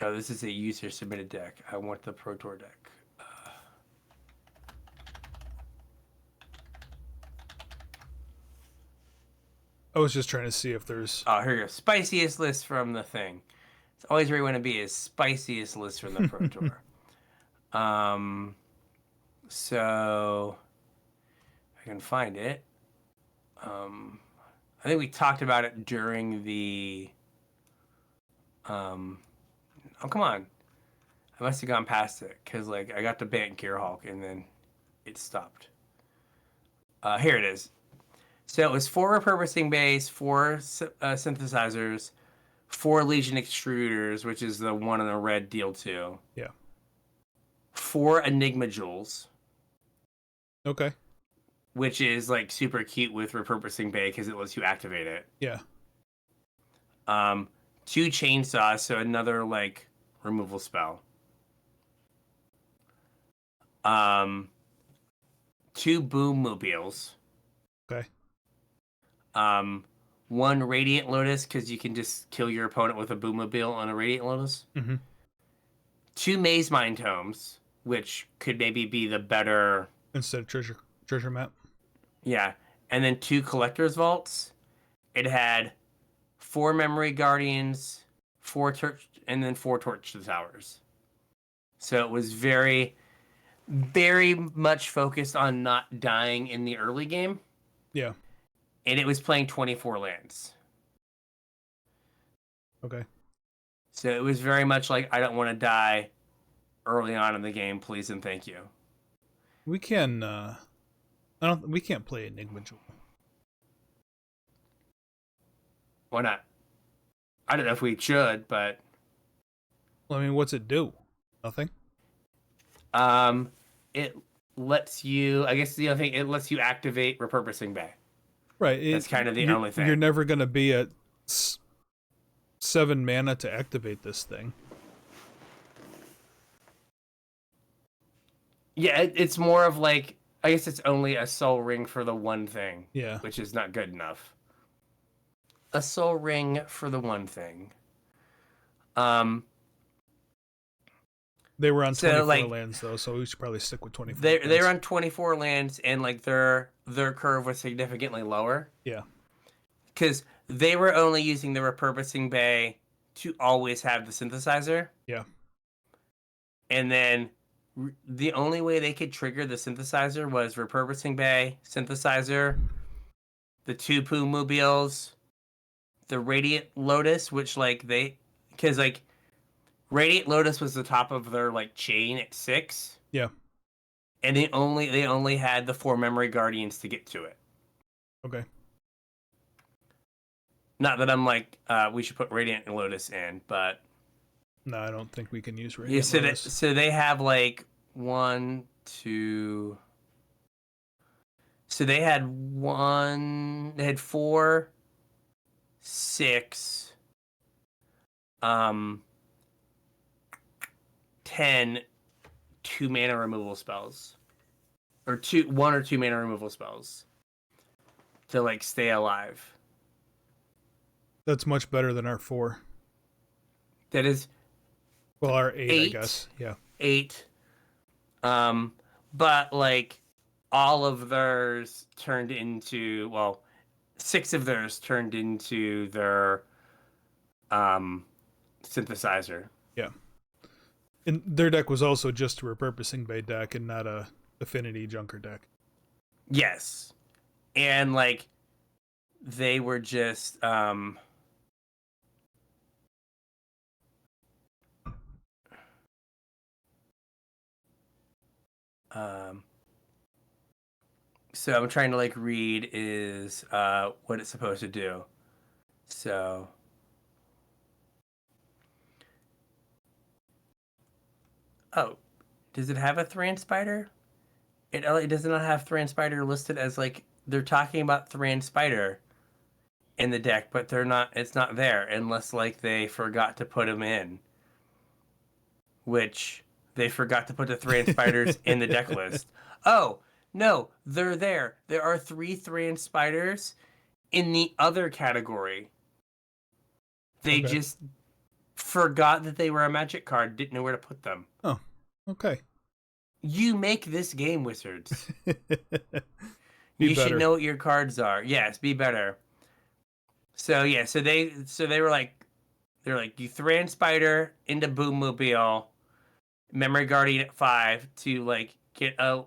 no, this is a user submitted deck. I want the Pro Tour deck. I was just trying to see if there's... Oh, here you go. Spiciest list from the thing. It's always where you want to be, is spiciest list from the Pro Tour. So I can find it. I think we talked about it during the Oh, come on. I must have gone past it because like I got to Bant Gear Hulk and then it stopped. Here it is. So it was 4 repurposing bays, 4 synthesizers, 4 Legion extruders, which is the one in the red deal too. Yeah. 4 Enigma jewels, Okay. which is like super cute with repurposing bay because it lets you activate it. Yeah. 2 chainsaws, so another like removal spell. 2 boom mobiles. Okay. 1 Radiant Lotus, because you can just kill your opponent with a Boomobile on a Radiant Lotus. Mm-hmm. 2 Maze Mine Tomes, which could maybe be the better... Instead of treasure map. Yeah. And then 2 Collector's Vaults. It had 4 Memory Guardians, 4 and then 4 Torch to the Towers. So it was very, very much focused on not dying in the early game. Yeah. And it was playing 24 lands. Okay. So it was very much like, I don't want to die early on in the game, please and thank you. We can we can't play Enigma Jewel. Why not? I don't know if we should, but Well, I mean, what's it do? Nothing. it lets you, I guess the other thing, it lets you activate repurposing bay. Right. That's kind of the only thing. You're never going to be at 7 mana to activate this thing. Yeah, it's more of like, I guess it's only a soul ring for the one thing. Yeah. Which is not good enough. A soul ring for the one thing. They were on 24 like, lands though, so we should probably stick with 24. They're on 24 lands, and like their curve was significantly lower. Yeah. Because they were only using the repurposing bay to always have the synthesizer. Yeah. And then the only way they could trigger the synthesizer was repurposing bay, synthesizer, the 2 Poo mobiles, the Radiant Lotus, which like because like Radiant Lotus was the top of their like chain at 6. Yeah. And they only had the 4 Memory Guardians to get to it. Okay. Not that I'm like we should put Radiant Lotus in, but no, I don't think we can use Radiant Lotus. So they have like 1, 2. So they had 4, 6, 10 2 mana removal spells, or 1 or 2 mana removal spells to like stay alive. That's much better than our 4. That is, well, our 8, 8, I guess. Yeah. 8. But like all of theirs turned into, well, 6 of theirs turned into their synthesizer. Yeah. And their deck was also just a repurposing bay deck and not a Affinity Junker deck. Yes. And like they were just so I'm trying to like read is what it's supposed to do. So oh, does it have a Thran Spider? It does not have Thran Spider listed as like, they're talking about Thran Spider in the deck, but they're not. It's not there unless like they forgot to put him in, which they forgot to put the Thran Spiders in the deck list. Oh no, they're there. There are 3 Thran Spiders in the other category. They just forgot that they were a Magic card. Didn't know where to put them. Oh, okay. You make this game, Wizards. You should know what your cards are. Yes, be better. So yeah, so they were like, they're like, you Thran Spider into Boom Mobile, Memory Guardian at 5 to like get a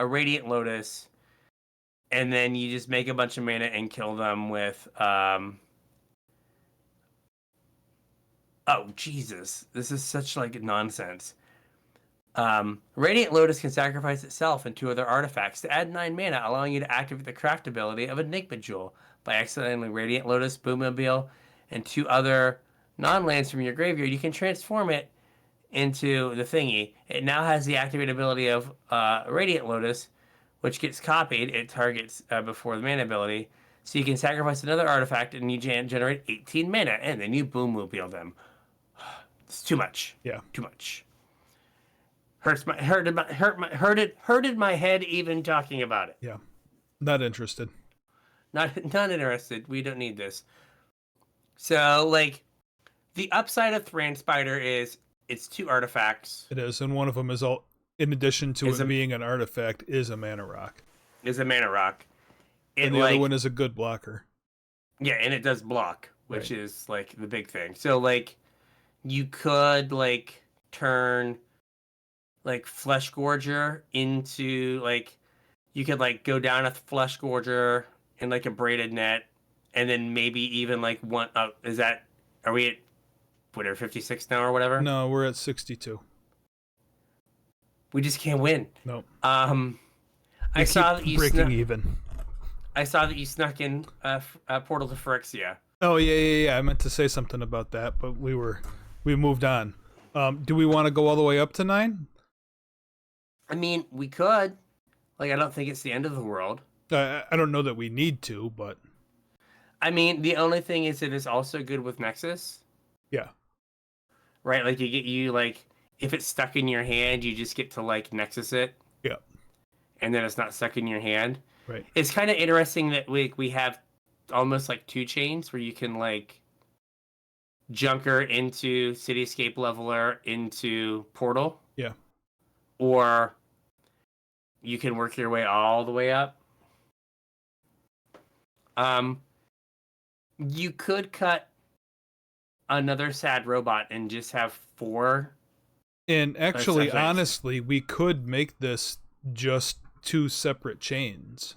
Radiant Lotus, and then you just make a bunch of mana and kill them with Oh, Jesus. This is such like nonsense. Radiant Lotus can sacrifice itself and two other artifacts to add 9 mana, allowing you to activate the craft ability of Enigma Jewel. By accidentally Radiant Lotus, Boommobile, and two other non-lands from your graveyard, you can transform it into the thingy. It now has the activate ability of Radiant Lotus, which gets copied. It targets before the mana ability. So you can sacrifice another artifact and you generate 18 mana, and then you Boommobile them. It's too much. Yeah. Too much. Hurted my head even talking about it. Yeah. Not interested. Not interested. We don't need this. So like the upside of Thran Spider is it's two artifacts. It is, and one of them is all. In addition to Is it a- being an artifact, is a mana rock, Is a mana rock. and the other one is a good blocker. Yeah, and it does block, which Right. is like the big thing. So like you could like turn like Flesh Gorger into like you could like go down a Flesh Gorger in like a braided net, and then maybe even like one. Is that are we at whatever 56 now or whatever? No, we're at 62. We just can't win. Nope. I saw that you breaking even. I saw that you snuck in a Portal to Phyrexia. Oh yeah. I meant to say something about that, but we moved on. Do we want to go all the way up to 9? I mean, we could. Like, I don't think it's the end of the world. I don't know that we need to, but I mean, the only thing is it is also good with Nexus, yeah. right? Like, like, if it's stuck in your hand, you just get to, like, Nexus it. Yeah. And then it's not stuck in your hand. Right. It's kind of interesting that we have almost, like, 2 chains where you can, like, Junker into Cityscape Leveler into Portal. Yeah. Or you can work your way all the way up. You could cut another sad robot and just have 4. And actually, That's honestly, we could make this just 2 separate chains.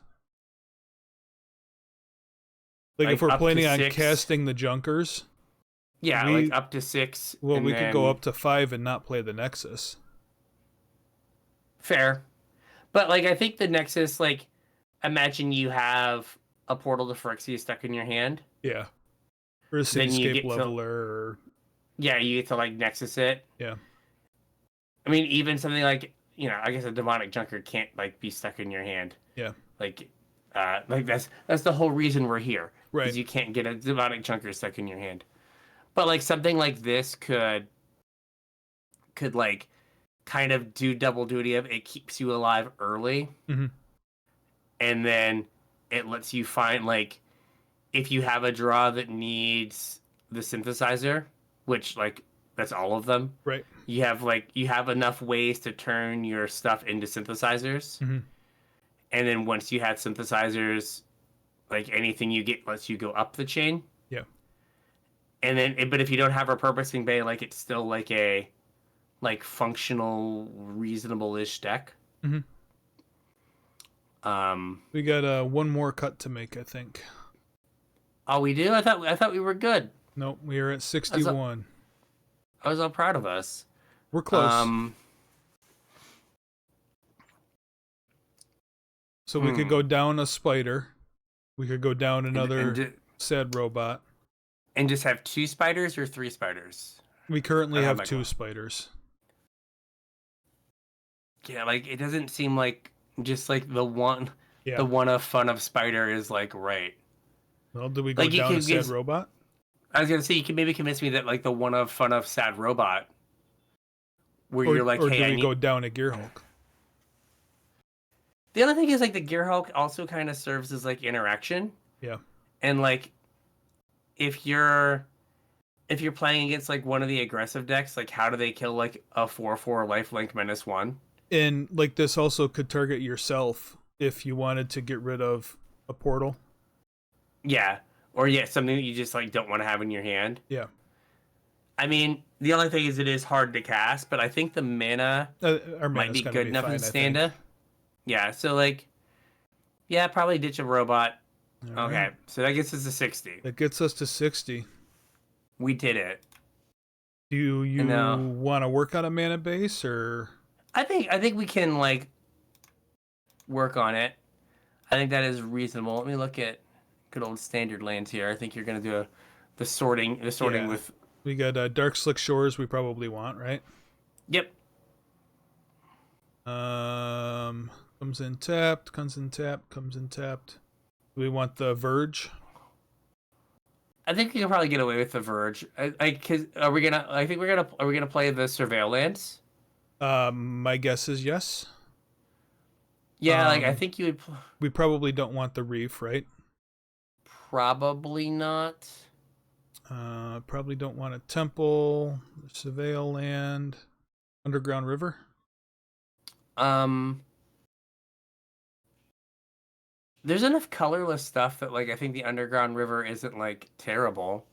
Like if Like, we're up to planning on 6. casting the Junkers, Yeah, like up to 6. well, we could go then- up to 5 and not play the Nexus. Fair. But, like, I think the Nexus, like, imagine you have a Portal to Phyrexia stuck in your hand. Yeah. Or a Then you Cityscape get to- Leveler, or Yeah, you get to, like, Nexus it. yeah. I mean, even something like, you know, I guess a Demonic Junker can't, like, be stuck in your hand. Yeah. Like that's the whole reason we're here. Right. Because you can't get a Demonic Junker stuck in your hand. But, like, something like this could like, kind of do double duty of it keeps you alive early. Mhm. And then it lets you find, like, if you have a draw that needs the synthesizer, which, like, that's all of them. Right. You have enough ways to turn your stuff into synthesizers. Mhm. And then once you have synthesizers, like, anything you get lets you go up the chain. Yeah. And then, but if you don't have a Purposing Bay, like, it's still like a, like, functional, reasonable-ish deck. Mhm. We got one more cut to make, I think. Oh, we do? I thought we were good. Nope, we are at 61. I was all proud of us. We're close. So we could go down a spider. We could go down another sad robot. And just have 2 spiders or 3 spiders? We currently Or have am I 2 going? spiders. Yeah, like, it doesn't seem like just, like, the one Yeah. the one of fun of spider is, like, right. Well, do we go Like, you down a could sad get- robot? I was gonna say, you can maybe convince me that, like, the one of fun of sad robot, where you're like, or hey, do I we need... go down a Gearhulk? The other thing is, like, the Gearhulk also kind of serves as, like, interaction. Yeah. And, like, if you're playing against, like, one of the aggressive decks, like, how do they kill, like, a 4/4 lifelink -1? And like this also could target yourself if you wanted to get rid of a portal. Yeah. Or, yeah, something that you just, like, don't want to have in your hand. Yeah. I mean, the only thing is it is hard to cast, but I think the mana Our might mana's be gonna good enough fine, in I think. Standa. Yeah, so, like, yeah, probably ditch a robot. All Okay, right. so that gets us to 60. That gets us to 60. We did it. Do You you know, want to work on a mana base or? I think we can like work on it. I think that is reasonable. Let me look at good old standard lands here. I think you're gonna do the sorting Yeah, with. we got Dark Slick Shores. We probably want, right? Yep. Comes in tapped, comes in tapped, comes in tapped. Do we want the Verge? I think you can probably get away with the Verge. Cause are we gonna? I think we're gonna. Are we gonna play the Surveillance? My guess is yes. Yeah, like I Um, think you would we probably don't want the Reef, right? probably not. Probably don't want a Temple, Surveil Land, Underground River. Um, there's enough colorless stuff that like I think the Underground River isn't like terrible.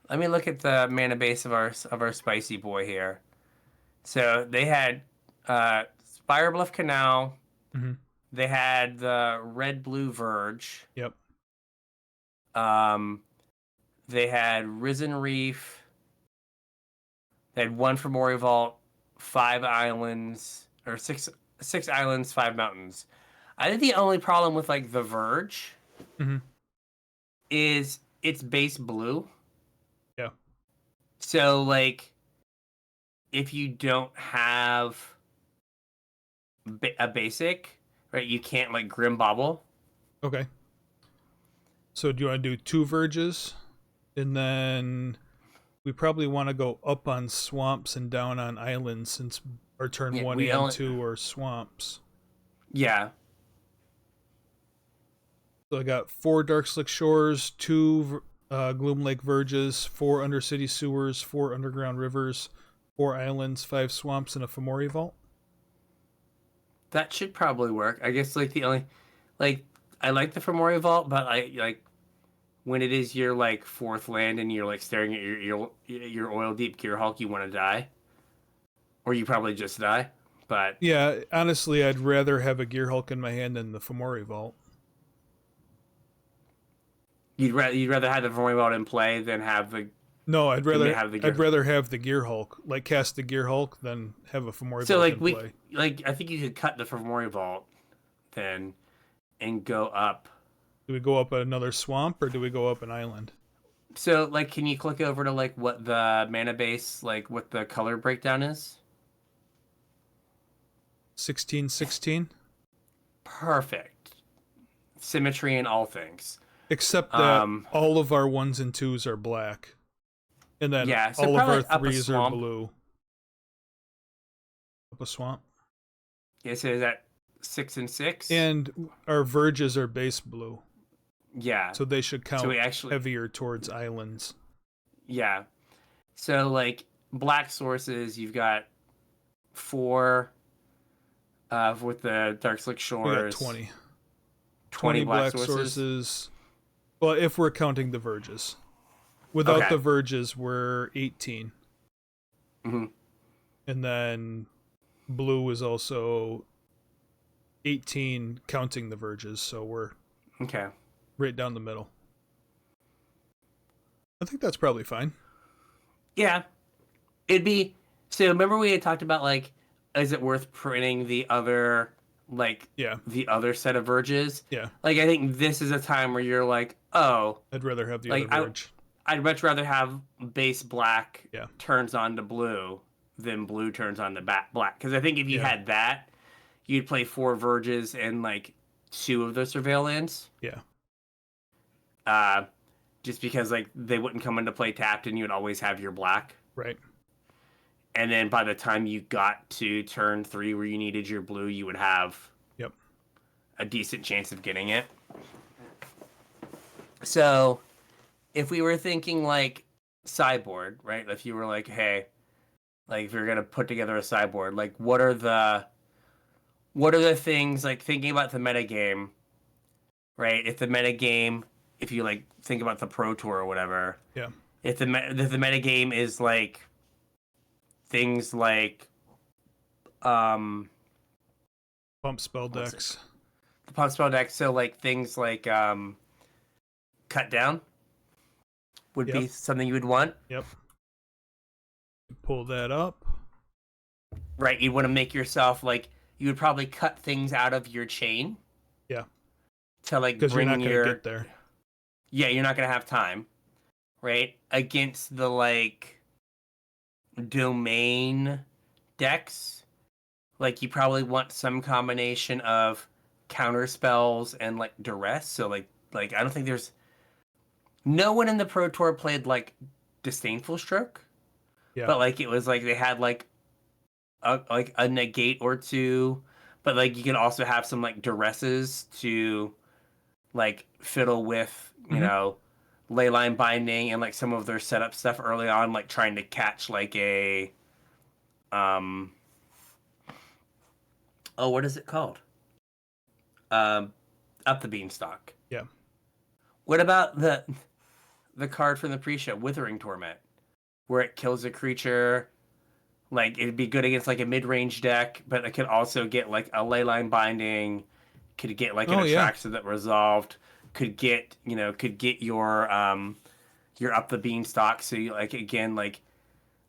Let me look at the mana base of our spicy boy here. So they had Spire Bluff Canal. Mm-hmm. They had the Red Blue Verge. Yep. Um, they had Risen Reef. They had one for Mori Vault, 5 islands or six islands, 5 mountains. I think the only problem with like the Verge Mm-hmm. is it's base blue. Yeah. So like if you don't have a basic, right, you can't like Grim Bobble. Okay. So do you want to do 2 Verges, and then we probably want to go up on swamps and down on islands since our turn Yeah, one we and only two are swamps. yeah. So I got 4 Dark Slick Shores, 2 Gloom Lake Verges, 4 Undercity Sewers, 4 Underground Rivers, 4 islands, 5 swamps, and a Fomori Vault. That should probably work. I guess like the only like I like the Fomori Vault, but I like when it is your like fourth land and you're like staring at your oil deep Gear Hulk, you want to die, or you probably just die. But Yeah, honestly, I'd rather have a Gear Hulk in my hand than the Fomori Vault. you'd rather have the Fomori Vault in play than have the No, than have the I'd Gear. rather have the Gear Hulk, like cast the Gear Hulk, than have a Fomori So Vault like in play. I think you could cut the Fomori Vault then and go up. Do we go up another swamp or do we go up an island? So like, can you click over to like what the mana base like what the color breakdown is? 1616. Perfect. Symmetry in all things. Except that Um, all of our ones and twos are black, and then yeah, so all of probably our like up a threes are swamp. blue. Up a swamp. Yeah, so is that 6 and 6? And our verges are base blue, Yeah. so they should So count we actually, heavier towards islands. yeah. So like black sources, you've got 4 with the Dark Slick We got Shores, 20. 20 20 black black sources. sources. Well, if we're counting the verges. Without the Okay. verges, we're 18. Hmm. And then blue is also 18 counting the verges, so we're Okay. right down the middle. I think that's probably fine. Yeah. It'd be so. Remember we had talked about like, is it worth printing the other like Yeah, the other set of verges? yeah. Like I think this is a time where you're like, oh, I'd rather have the other like verge. I'd much rather have base black Yeah, turns on to blue than blue turns on to black. Because I think if you yeah, had that, you'd play 4 verges and like 2 of the surveillance. yeah. Uh, just because like they wouldn't come into play tapped and you'd always have your black. Right. And then by the time you got to turn 3 where you needed your blue, you would have Yep. a decent chance of getting it. So if we were thinking like sideboard, right? If you were like, hey, like if you're gonna put together a sideboard, like what are the things like thinking about the meta game, right? If you like think about the Pro Tour or whatever, Yeah. if the meta game is like things like um Pump spell what's it decks. the pump spell deck, so like things like cut down would Yep. be something you would want. Yep. Pull that up. Right, you want to make yourself like you would probably cut things out of your chain Yeah, to like because you're bring not going to your get there. yeah, you're not gonna have time, right? Against the like domain decks, like you probably want some combination of counter spells and like duress. So like I don't think there's no one in the Pro Tour played like Disdainful Stroke, Yeah. but like it was like they had like a negate or two, but like you can also have some like duresses to like fiddle with, you Hmm. know, leyline binding and like some of their setup stuff early on, like trying to catch like a um oh, what is it called? Um Up the Beanstalk. Yeah. What about the card from the pre-show, Withering Torment, where it kills a creature? Like it'd be good against like a mid-range deck, but it could also get like a leyline binding, could get like an Oh, yeah. attraction that resolved, could get your Up the Beanstalk. So you like again like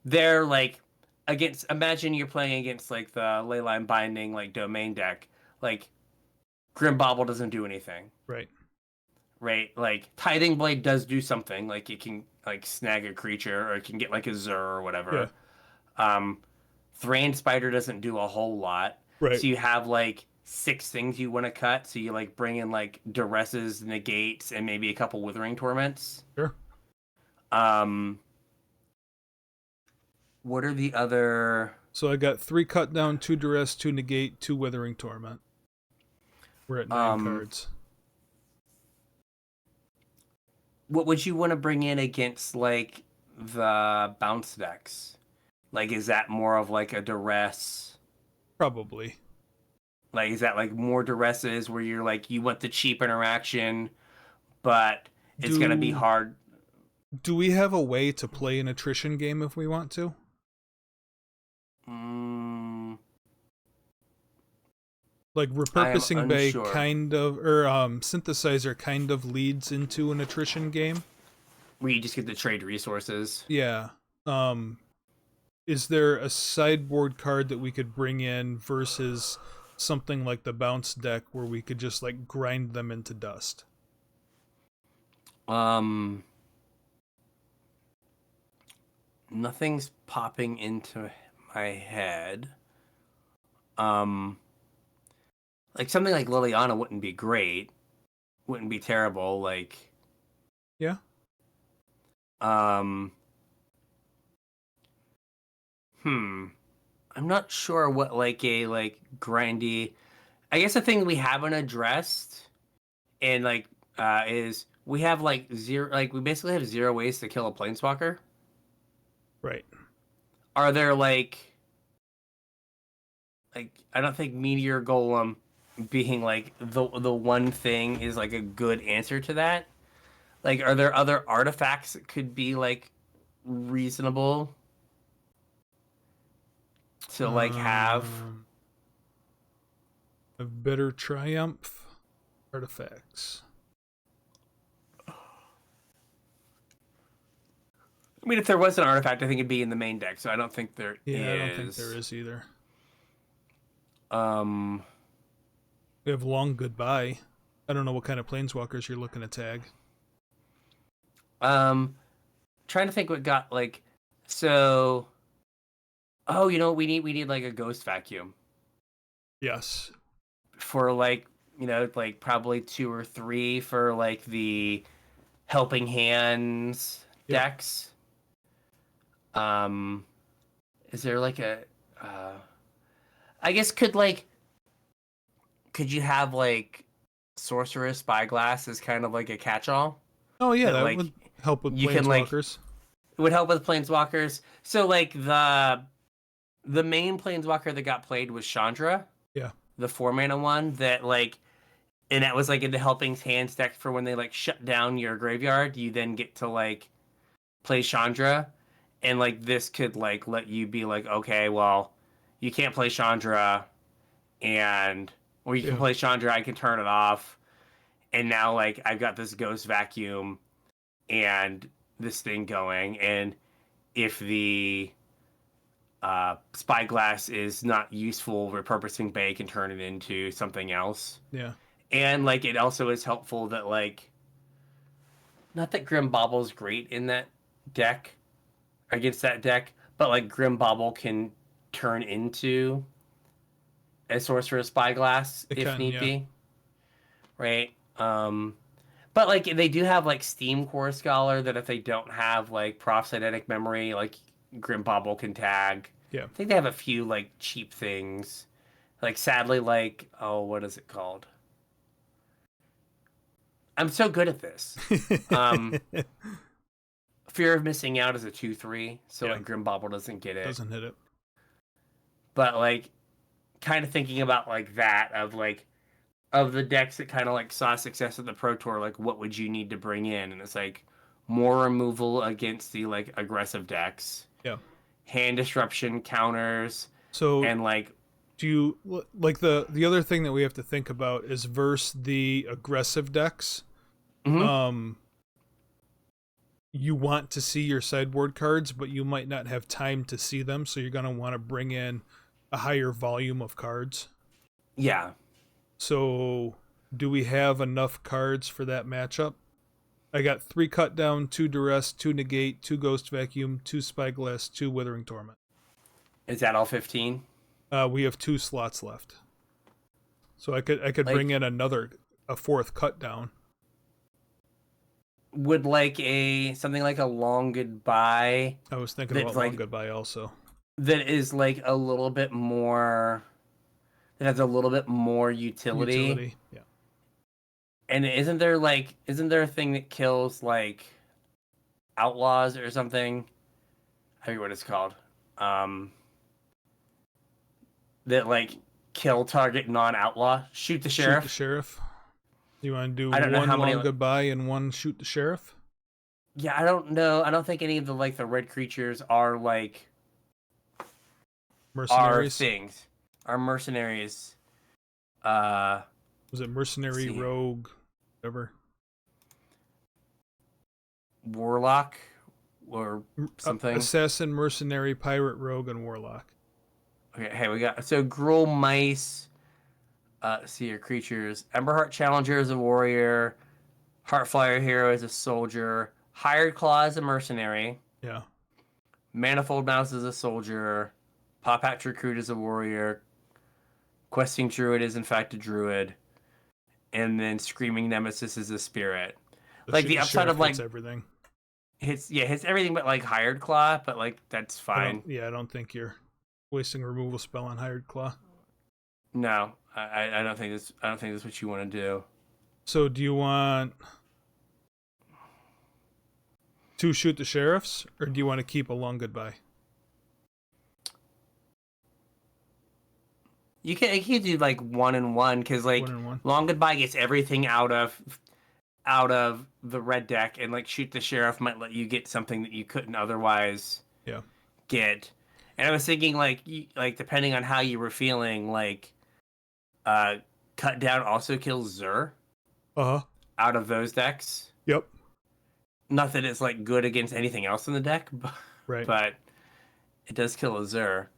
they're like against, imagine you're playing against like the leyline binding like domain deck. Like Grim Bauble doesn't do anything. Right. Right? Like Tithing Blade does do something. Like it can like snag a creature or it can get like a Zur or Yeah. whatever. Um Thran Spider doesn't do a whole lot. Right. So you have like six things you want to cut. So you like bring in like duresses, negates, and maybe a couple Withering Torments. Sure. Um what are the other So I got 3 cut down, 2 duress, 2 negate, 2 withering torment. We're at 9 um cards. what would you want to bring in against like the bounce decks? Like is that more of like a duress? Probably. Like is that like more duresses where you're like you want the cheap interaction, but it's gonna be Do hard. do we have a way to play an attrition game if we want to? Mm, Like I am repurposing bay unsure. kind of, or synthesizer kind of leads into an attrition game. Where you just get to trade resources. Yeah. Um is there a sideboard card that we could bring in versus something like the bounce deck where we could just like grind them into dust? Um, Nothing's popping into my head. Um, like something like Liliana wouldn't be great, wouldn't be terrible. Like, Yeah. um, hmm, I'm not sure what like a like grindy. I guess the thing we haven't addressed and like is we have like zero, like we basically have zero ways to kill a planeswalker. Right. Are there like I don't think Meteor Golem being like the one thing is like a good answer to that. Like, are there other artifacts that could be like reasonable to like have? Um a bitter triumph artifacts. I mean, if there was an artifact, I think it'd be in the main deck. So I don't think there Yeah, I don't think there is. is either. Um, We have long goodbye. I don't know what kind of planeswalkers you're looking to tag. um, Trying to think what got like so. Oh, you know we need like a ghost vacuum Yes. for like like probably two or three for like the helping hands Yeah. decks. Um, is there like a uh I guess could you have like Sorceress Spyglass as kind of like a catch-all Oh yeah, that that like would help with you can like planeswalkers. it would help with planeswalkers. So like the main planeswalker that got played was Chandra, Yeah. the 4 mana one that like and that was like in the helping hands deck for when they like shut down your graveyard, you then get to like play Chandra, and like this could like let you be like, okay, well, you can't play Chandra, and or you can Yeah. play Chandra, I can turn it off, and now like I've got this ghost vacuum and this thing going, and if the Spyglass is not useful. Repurposing Bay can turn it into something else. Yeah. And like it also is helpful that like not that Grim Bobble's great in that deck against that deck, but like Grim Bobble can turn into a Sorcerer Spyglass It if can, need yeah. be. Right? But like they do have like Steam Core Scholar that if they don't have like Prophylactic Memory, like Grim Bobble can tag. Yeah. I think they have a few like cheap things. Like sadly, like oh, what is it called? I'm so good at this. Um, Fear of Missing Out is a 2/3, so Yeah. like Grim Bobble doesn't get it. Doesn't hit it. But like kind of thinking about like that of like of the decks that kind of like saw success at the Pro Tour, like what would you need to bring in? And it's like more removal against the like aggressive decks, Yeah. hand disruption counters, So and like do you like the other thing that we have to think about is versus the aggressive decks? mhm. You want to see your sideboard cards, but you might not have time to see them, so you're going to want to bring in a higher volume of cards. Yeah. So, do we have enough cards for that matchup? I got 3 Cut Down, 2 Duress, 2 Negate, 2 Ghost Vacuum, 2 Spyglass, 2 Withering Torment. Is that all 15? We have 2 slots left. So I could Like bring in a 4th Cut Down. would like a something like a Long Goodbye I was thinking that's about Long like Goodbye also. that is like a little bit more that has a little bit more utility. Utility, yeah. And isn't there a thing that kills like outlaws or something? I forget what it's called. Um that like kill target non-outlaw. Shoot the Shoot the sheriff. Sheriff. You want to do I don't know one how many Long Goodbye and one Shoot the Sheriff? yeah, I don't know. I don't think any of the like the red creatures are like are Mercenaries? things. Are mercenaries. Uh Was it let's Mercenary, see. Rogue, whatever? Warlock or something. Assassin, Mercenary, Pirate, Rogue, and Warlock. Okay, hey, we got so Gruul Mice. Let's see your creatures. Emberheart Challenger is a warrior. Heartflyer Hero is a soldier. Hired Claw is a mercenary. Yeah. Manifold Mouse is a soldier. Pop Hatch Recruit is a warrior. Questing Druid is in fact a druid. And then Screaming Nemesis is a spirit. Like the upside Sheriff of like hits everything. hits everything but like Hired Claw, but like that's fine. I don't think you're wasting a removal spell on Hired Claw. No, I don't think that's what you want to do. So do you want to shoot the sheriffs, or do you want to keep a Long Goodbye? You can do like 1-1 because like 1-1. Long Goodbye gets everything out of the red deck, and like Shoot the Sheriff might let you get something that you couldn't otherwise Yeah. get. And I was thinking like depending on how you were feeling, like Cut Down also kills Zur Uh huh. out of those decks. Yep. Not that it's like good against anything else in the deck, Right. but it does kill a Zur.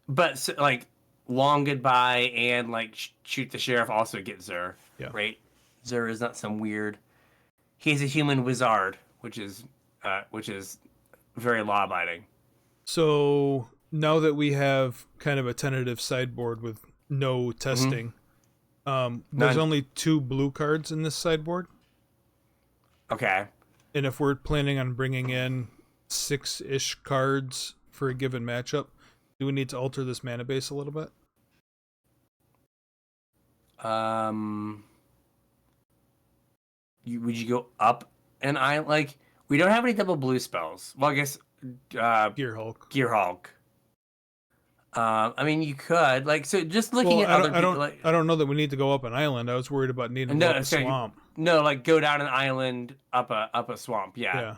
But so, like Long Goodbye and like Shoot the Sheriff also get Zur. Yeah. Right? Zur is not some weird. He's a human wizard, which is very law abiding. So now that we have kind of a tentative sideboard with no testing, there's None. only 2 blue cards in this sideboard. Okay. And if we're planning on bringing in 6-ish cards for a given matchup, do we need to alter this mana base a little bit? Would you go up an island? Like we don't have any double blue spells. Well, I guess Gear Hulk. Gear Hulk. I mean, you could like so. Just looking Well, at other people, like I don't know that we need to go up an island. I was worried about needing to go up a sorry, swamp. no, like go down an island, up a swamp. Yeah.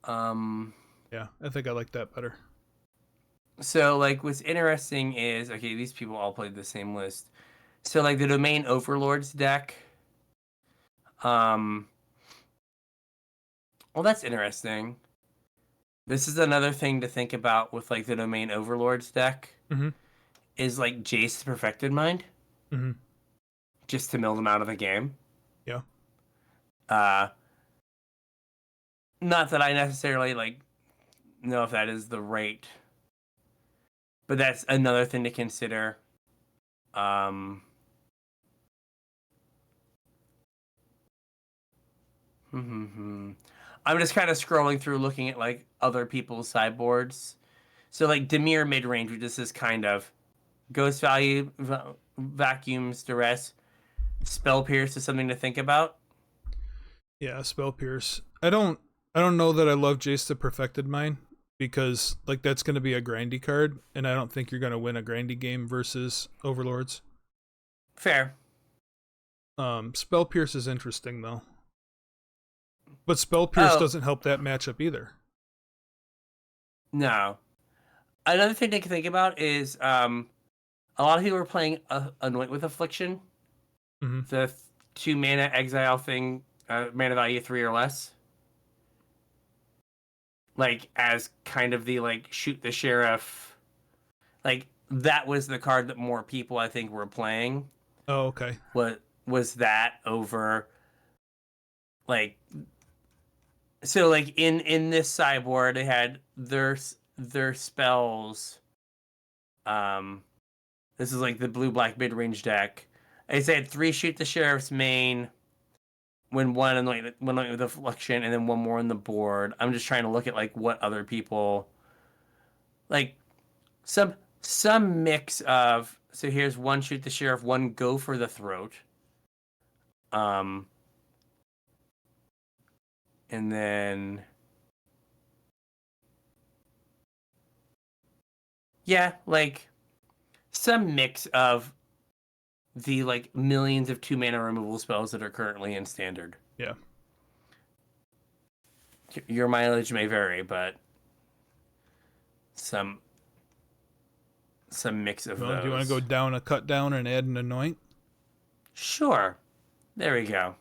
Yeah, I think I like that better. So like what's interesting is okay, these people all played the same list. So like the Domain Overlords deck. Well, that's interesting. This is another thing to think about with like the Domain Overlords deck Mm-hmm. is like Jace's Perfected Mind, Mm-hmm. just to mill them out of the game. Yeah. Uh, Not that I necessarily like know if that is the right, but that's another thing to consider. Um, I'm just kind of scrolling through, looking at like other people's sideboards. So like Demir mid range, which is this kind of Ghost Value, Vacuums, Duress, Spell Pierce is something to think about. Yeah, Spell Pierce. I don't know that I love Jace the Perfected Mind because like that's gonna be a grindy card, and I don't think you're gonna win a grindy game versus Overlords. Fair. Spell Pierce is interesting though. But Spell Pierce Oh, doesn't help that matchup either. no. Another thing to think about is a lot of people are playing Anoint with Affliction, Mm-hmm. the 2 mana exile thing, mana value 3 or less. Like as kind of the like shoot the sheriff. Like that was the card that more people I think were playing. Oh, okay. What was that over like so like in this sideboard they had their spells. um this is like the blue black mid range deck. They said 3 shoot the sheriff's main, when one with affliction, and then one more on the board. I'm just trying to look at like what other people like, some some mix of, so here's 1 shoot the sheriff, 1 go for the throat. Um and then yeah, like some mix of the like millions of 2 mana removal spells that are currently in standard. Yeah. Your mileage may vary, but some mix of Well, do you want to go those. down a cut down and add an anoint? Sure. There we go.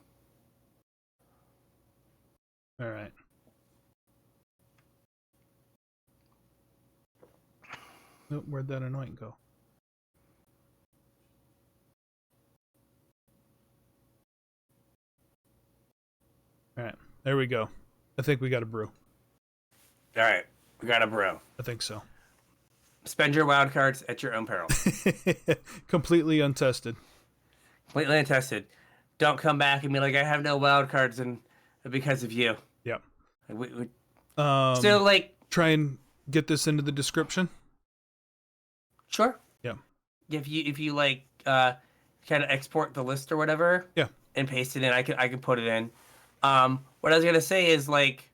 All right. Oh, where'd that anoint go? All right. There we go. I think we got a brew. All right. We got a bro. I think so. Spend your wild cards at your own peril. Completely untested. Completely untested. Don't come back and be like, I have no wild cards and because of you. Yep. So like, Try and get this into the description. sure. Yeah. If you like kind of export the list or whatever, Yeah. and paste it in, I can put it in. What I was gonna say is like,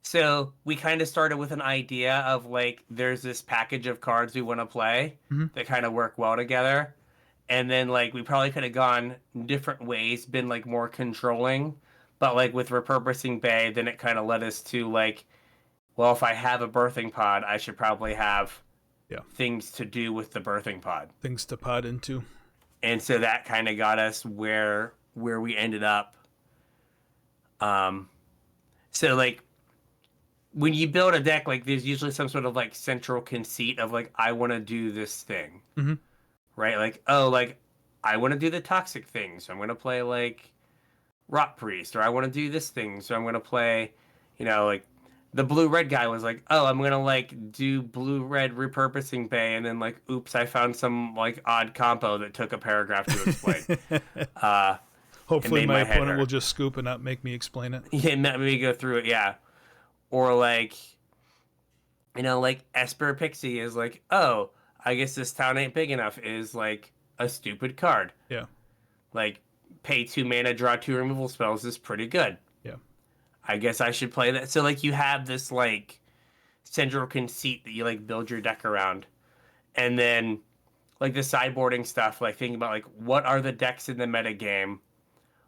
so we kind of started with an idea of like there's this package of cards we want to play Mhm. that kind of work well together, and then like we probably could have gone different ways, been like more controlling, but like with repurposing Bay, then it kind of led us to like, well, if I have a birthing pod, I should probably have Yeah. things to do with the birthing pod. Things to pod into. And so that kind of got us where we ended up. So like when you build a deck, like there's usually some sort of like central conceit of like, I want to do this thing, Mm-hmm. right? Like, oh, like I want to do the toxic thing, so I'm gonna play like Rot Priest, or I want to do this thing, so I'm gonna play, like the blue red guy was like, oh, I'm gonna like do blue red repurposing Bay, and then like, oops, I found some like odd compo that took a paragraph to explain. Hopefully made my my head opponent will hurt. just scoop and not make me explain it. Yeah, let me go through it, yeah. Or like, like Esper Pixie is like, oh, I guess this town ain't big enough is like a stupid card. Yeah. Like, pay 2 mana, draw 2 removal spells is pretty good. Yeah. I guess I should play that. So like you have this like central conceit that you like build your deck around. And then like the sideboarding stuff, like thinking about like what are the decks in the meta game?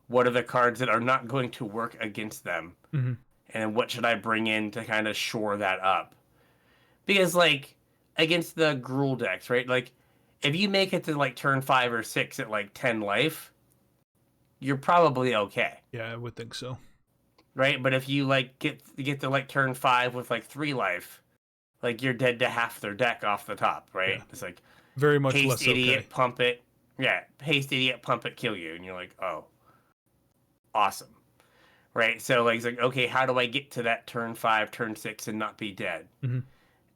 What are the cards that are not going to work against them? Mm-hmm. And what should I bring in to kind of shore that up? Because like against the Gruul decks, right? Like if you make it to like turn 5 or 6 at like 10 life, you're probably okay. Yeah, I would think so. right? But if you like get to like turn 5 with like 3 life, like you're dead to half their deck off the top, right? Yeah. It's like Very much haste less idiot, okay. pump it. Yeah, haste idiot, pump it, kill you, and you're like, oh, awesome, right? So like it's like, okay, how do I get to that turn 5, turn 6, and not be dead? Hmm.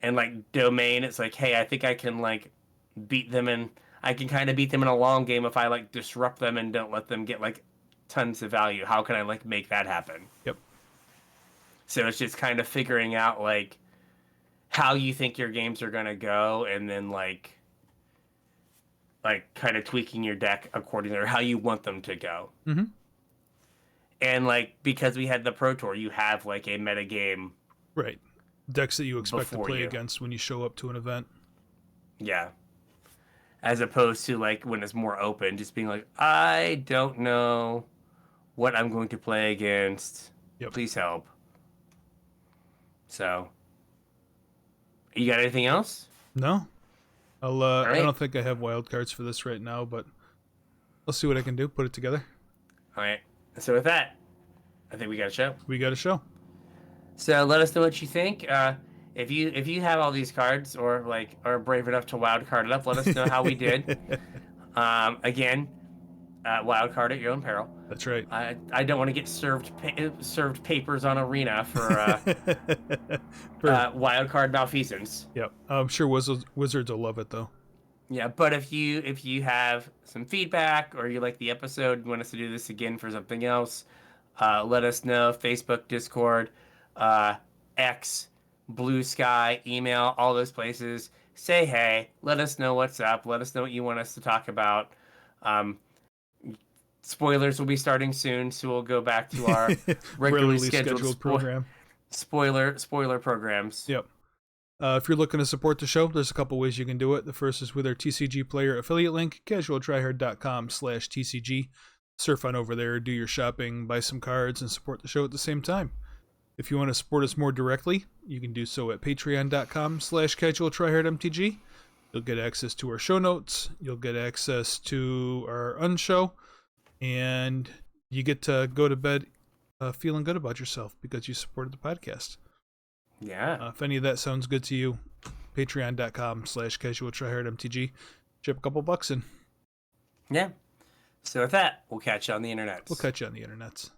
And like domain, it's like, hey, I think I can like beat them in. I can kind of beat them in a long game if I like disrupt them and don't let them get like tons of value. How can I like make that happen? Yep. So it's just kind of figuring out like how you think your games are gonna go, and then like kind of tweaking your deck accordingly or how you want them to go. Hmm. And like because we had the Pro Tour, you have like a meta game Right. Decks that you expect to before play you. against when you show up to an event. Yeah. As opposed to like when it's more open, just being like, I don't know what I'm going to play against. Yep. Please help. So, you got anything else? No, All I right. don't think I have wild cards for this right now, but I'll see what I can do. Put it together. All right. So with that, I think we got a show. We got a show. So let us know what you think. If you have all these cards or like are brave enough to wild card it up, let us know how we did. Again, wild card at your own peril. That's right. I don't want to get served papers on Arena for For, wild card malfeasance. yep. I'm sure Wizards will love it though. Yeah, but if you have some feedback or you like the episode, you want us to do this again for something else, let us know. Facebook, Discord, X, Blue Sky, email, all those places. Say hey. Let us know what's up. Let us know what you want us to talk about. Um, spoilers will be starting soon, so we'll go back to our regularly scheduled program. spoiler programs. Yep. If you're looking to support the show, there's a couple ways you can do it. The first is with our TCG player affiliate link, CasualTryHard.com/TCG. Surf on over there, do your shopping, buy some cards, and support the show at the same time. If you want to support us more directly, you can do so at Patreon.com/CasualTryHardMTG. You'll get access to our show notes. You'll get access to our unshow. And you get to go to bed feeling good about yourself because you supported the podcast. Yeah. If any of that sounds good to you, patreon.com/CasualTryHardMTG. Chip a couple bucks in. Yeah. So with that, we'll catch you on the internet. We'll catch you on the internets.